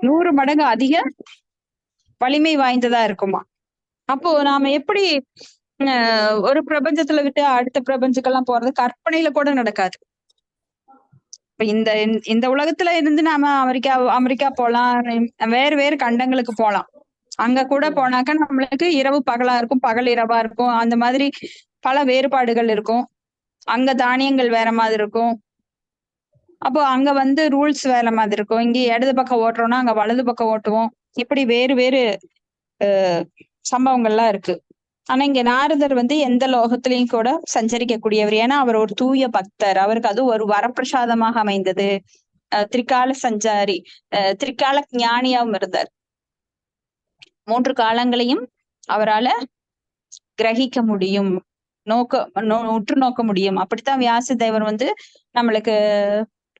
100 மடங்கு அதிக வலிமை வாய்ந்ததா இருக்குமா. அப்போ நாம எப்படி ஒரு பிரபஞ்சத்துல விட்டு அடுத்த பிரபஞ்சக்கெல்லாம் போறது கற்பனையில கூட நடக்காது. இப்ப இந்த உலகத்துல இருந்து நாம அமெரிக்கா போலாம், வேறு கண்டங்களுக்கு போலாம். அங்க கூட போனாக்க நம்மளுக்கு இரவு பகலா இருக்கும், பகல் இரவா இருக்கும். அந்த மாதிரி பல வேறுபாடுகள் இருக்கும். அங்க தானியங்கள் வேற மாதிரி இருக்கும். அப்போ அங்க வந்து ரூல்ஸ் வேற மாதிரி இருக்கும். இங்க இடது பக்கம் ஓட்டுறோம்னா அங்க வலது பக்கம் ஓட்டுவோம். இப்படி வேறு சம்பவங்கள்லாம் இருக்கு. ஆனா இங்க நாரதர் வந்து எந்த லோகத்திலையும் கூட சஞ்சரிக்கக்கூடியவர். ஏன்னா அவர் ஒரு தூய பக்தர். அவருக்கு அது ஒரு வரப்பிரசாதமாக அமைந்தது. திரிகால சஞ்சாரி, திரிகால ஞானியாவும் இருந்தார். 3 காலங்களையும் அவரால கிரகிக்க முடியும், உற்று நோக்க முடியும். அப்படித்தான் வியாச தேவர் வந்து நம்மளுக்கு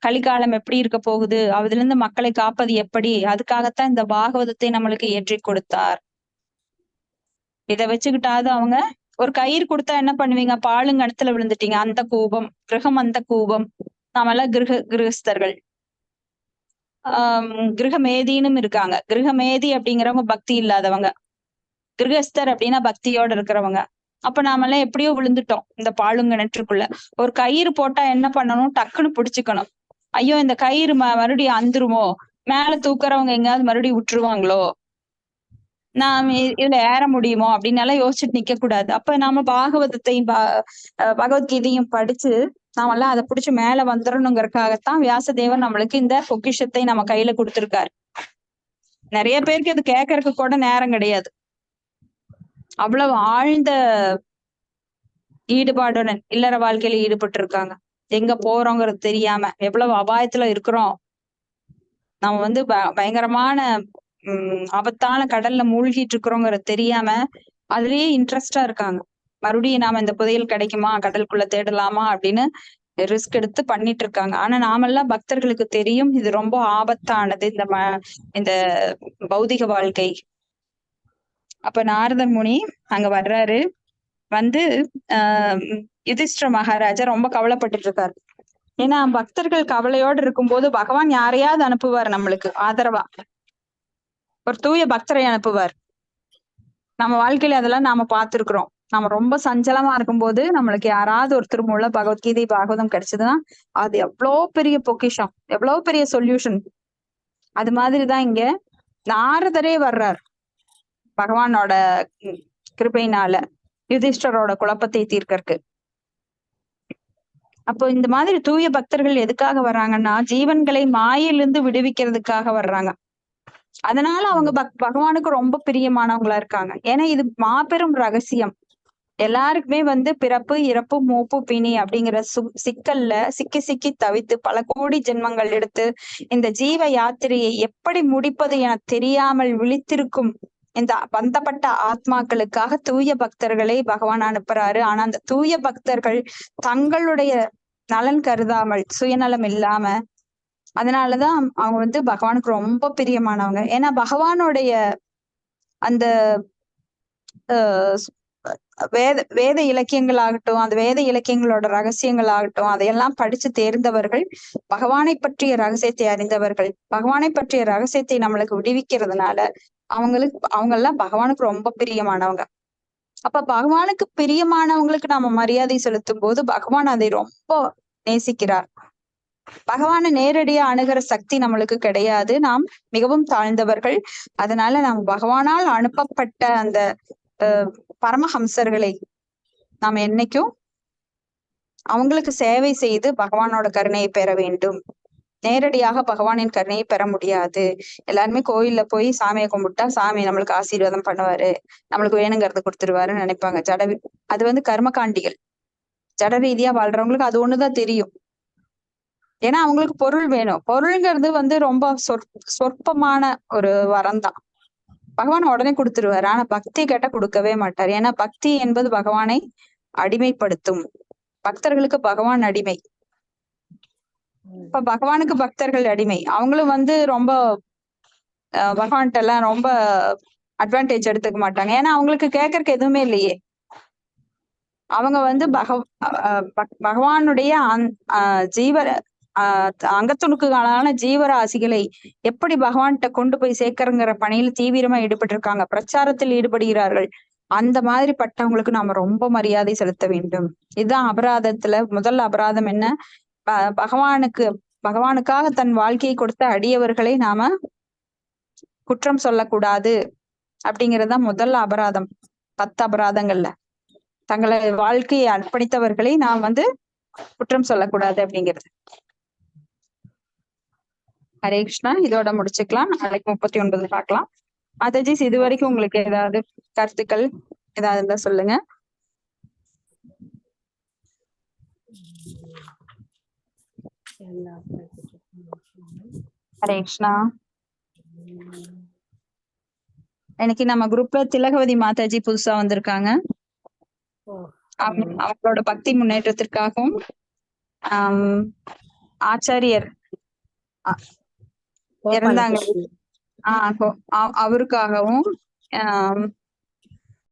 கலிகாலம் எப்படி இருக்க போகுது, அதுல இருந்து மக்களை காப்பது எப்படி, அதுக்காகத்தான் இந்த பாகவதத்தை நம்மளுக்கு ஏற்றி கொடுத்தார். இதை வச்சுக்கிட்டாவது அவங்க ஒரு கயிறு கொடுத்தா என்ன பண்ணுவீங்க, பாலுங்கணத்துல விழுந்துட்டீங்க, அந்த கூபம், கிரகம் அந்த கூபம். நாமெல்லாம் கிரகஸ்தர்கள். கிரகமேதின்னு இருக்காங்க. கிரகமேதி அப்படிங்கிறவங்க பக்தி இல்லாதவங்க, கிரகஸ்தர் அப்படின்னா பக்தியோட இருக்கிறவங்க. அப்ப நாமெல்லாம் எப்படியோ விழுந்துட்டோம் இந்த பாலுங்கணற்றுக்குள்ள. ஒரு கயிறு போட்டா என்ன பண்ணணும், டக்குன்னு பிடிச்சுக்கணும். ஐயோ இந்த கயிறு மறுபடியும் அந்துருமோ, மேல தூக்குறவங்க எங்கேயாவது மறுபடியும் விட்டுருவாங்களோ, நாம இதுல ஏற முடியுமோ அப்படின்னு எல்லாம் யோசிச்சுட்டு நிக்க கூடாது. அப்ப நாம பாகவதத்தையும் பகவத்கீதையும் படிச்சு நாமெல்லாம் அதை பிடிச்சு மேல வந்துடணுங்கிறதுக்காகத்தான் வியாசதேவர் நம்மளுக்கு இந்த பொக்கிஷத்தை நம்ம கையில கொடுத்திருக்காரு. நிறைய பேருக்கு அது கேட்கறதுக்கு கூட நேரம் கிடையாது. அவ்வளவு ஆழ்ந்த ஈடுபாடுடன் இல்லற வாழ்க்கையில ஈடுபட்டு இருக்காங்க. எங்க போறோங்கிறது தெரியாம எவ்வளவு அபாயத்துல இருக்கிறோம், நம்ம வந்து பயங்கரமான ஆபத்தான கடல்ல மூழ்கிட்டு இருக்கிறோங்கிறது தெரியாம அதுலயே இன்ட்ரெஸ்டா இருக்காங்க. மறுபடியும் நாம இந்த புதையல் கிடைக்குமா, கடலுக்குள்ள தேடலாமா அப்படின்னு ரிஸ்க் எடுத்து பண்ணிட்டு இருக்காங்க. ஆனா நாமெல்லாம் பக்தர்களுக்கு தெரியும் இது ரொம்ப ஆபத்தானது இந்த பௌதிக வாழ்க்கை. அப்ப நாரதர் முனி அங்க வர்றாரு. வந்து யுதிஷ்டிர மகாராஜா ரொம்ப கவலைப்பட்டுட்டு இருக்காரு. ஏன்னா பக்தர்கள் கவலையோடு இருக்கும்போது பகவான் யாரையாவது அனுப்புவார் நம்மளுக்கு ஆதரவா, ஒரு தூய பக்தரை அனுப்புவார். நம்ம வாழ்க்கையில அதெல்லாம் நாம பார்த்திருக்கிறோம். நம்ம ரொம்ப சஞ்சலமா இருக்கும்போது நம்மளுக்கு யாராவது ஒருத்தர் மூல பகவத்கீதை பாகவதம் கிடைச்சதுன்னா அது எவ்வளோ பெரிய பொக்கிஷம், எவ்வளவு பெரிய சொல்யூஷன். அது மாதிரிதான் இங்க நாரதரே வர்றார் பகவானோட கிருபையினால யுதிஷ்டரோட குழப்பத்தை தீர்க்கறக்கு. அப்போ இந்த மாதிரி தூய பக்தர்கள் எதுக்காக வர்றாங்கன்னா ஜீவன்களை மாயிலிருந்து விடுவிக்கிறதுக்காக வர்றாங்க. அதனால அவங்க பகவானுக்கு ரொம்ப பிரியமானவங்களா இருக்காங்க. ஏன்னா இது மாபெரும் ரகசியம். எல்லாருக்குமே வந்து பிறப்பு இறப்பு மூப்பு பிணி அப்படிங்கிற சிக்கல்ல சிக்கி தவித்து பல கோடி ஜென்மங்கள் எடுத்து இந்த ஜீவ யாத்திரையை எப்படி முடிப்பது என தெரியாமல் விழித்திருக்கும் இந்த பந்தப்பட்ட ஆத்மாக்களுக்காக தூய பக்தர்களை பகவான் அனுப்புறாரு. ஆனா அந்த தூய பக்தர்கள் தங்களுடைய நலன் கருதாமல் சுயநலம் இல்லாம, அதனாலதான் அவங்க வந்து பகவானுக்கு ரொம்ப பிரியமானவங்க. ஏன்னா பகவானுடைய அந்த வேத இலக்கியங்களாகட்டும், அந்த வேத இலக்கியங்களோட ரகசியங்கள் ஆகட்டும், அதையெல்லாம் படிச்சு தேர்ந்தவர்கள், பகவானை பற்றிய ரகசியத்தை அறிந்தவர்கள், பகவானை பற்றிய ரகசியத்தை நம்மளுக்கு விடுவிக்கிறதுனால அவங்க எல்லாம் பகவானுக்கு ரொம்ப பிரியமானவங்க. அப்ப பகவானுக்கு பிரியமானவங்களுக்கு நாம மரியாதை செலுத்தும் போது பகவான் அதை ரொம்ப நேசிக்கிறார். பகவானை நேரடியா அணுகிற சக்தி நம்மளுக்கு கிடையாது, நாம் மிகவும் தாழ்ந்தவர்கள். அதனால நாம் பகவானால் அனுப்பப்பட்ட அந்த பரமஹம்சர்களை நாம் என்னைக்கும் அவங்களுக்கு சேவை செய்து பகவானோட கருணையை பெற வேண்டும். நேரடியாக பகவானின் கருணையை பெற முடியாது. எல்லாருமே கோயில்ல போய் சாமியை கும்பிட்டா சாமி நம்மளுக்கு ஆசீர்வாதம் பண்ணுவாரு, நம்மளுக்கு வேணுங்கிறத கொடுத்துருவாருன்னு நினைப்பாங்க. அது வந்து கர்மகாண்டிகள். ஜட ரீதியா வாழ்றவங்களுக்கு அது ஒண்ணுதான் தெரியும். ஏன்னா அவங்களுக்கு பொருள் வேணும். பொருள்ங்கிறது வந்து ரொம்ப சொற்பமான ஒரு வரம் தான். பகவான் உடனே கொடுத்துருவாரு. ஆனா பக்தி கேட்டா கொடுக்கவே மாட்டார். ஏன்னா பக்தி என்பது பகவானை அடிமைப்படுத்தும். பக்தர்களுக்கு பகவான் அடிமை. இப்ப பகவானுக்கு பக்தர்கள் அடிமை. அவங்களும் வந்து ரொம்ப பகவான்கிட்ட எல்லாம் ரொம்ப அட்வான்டேஜ் எடுத்துக்க மாட்டாங்க. ஏன்னா அவங்களுக்கு கேட்கறதுக்கு எதுவுமே இல்லையே. அவங்க வந்து பகவானுடைய அங்கத்துணுக்குகளான ஜீவராசிகளை எப்படி பகவான்கிட்ட கொண்டு போய் சேர்க்கறங்கிற பணியில தீவிரமா ஈடுபட்டு இருக்காங்க, பிரச்சாரத்தில் ஈடுபடுகிறார்கள். அந்த மாதிரி பட்டவங்களுக்கு நாம ரொம்ப மரியாதை செலுத்த வேண்டும். இதுதான் அபராதத்துல முதல் அபராதம். என்ன, பகவானுக்காக தன் வாழ்க்கையை கொடுத்த அடியவர்களை நாம குற்றம் சொல்லக்கூடாது அப்படிங்கறதுதான் முதல் அபராதம். 10 அபராதங்கள்ல தங்களை வாழ்க்கையை அர்ப்பணித்தவர்களை நாம் வந்து குற்றம் சொல்லக்கூடாது அப்படிங்கிறது. ஹரே கிருஷ்ணா. இதோட முடிச்சுக்கலாம். நாளைக்கு 39 பார்க்கலாம். மாதாஜிஸ், இது வரைக்கும் உங்களுக்கு ஏதாவது கருத்துக்கள் ஏதாவது இருந்தா சொல்லுங்க. ஹரே கிருஷ்ணா. இன்னைக்கு நம்ம குரூப்ல திலகவதி மாதாஜி புதுசா வந்திருக்காங்க. அவங்களோட பக்தி முன்னேற்றத்திற்காகவும் ஆச்சாரியர் இறந்தாங்க. கோபாலகிருஷ்ணன். அவருக்காகவும்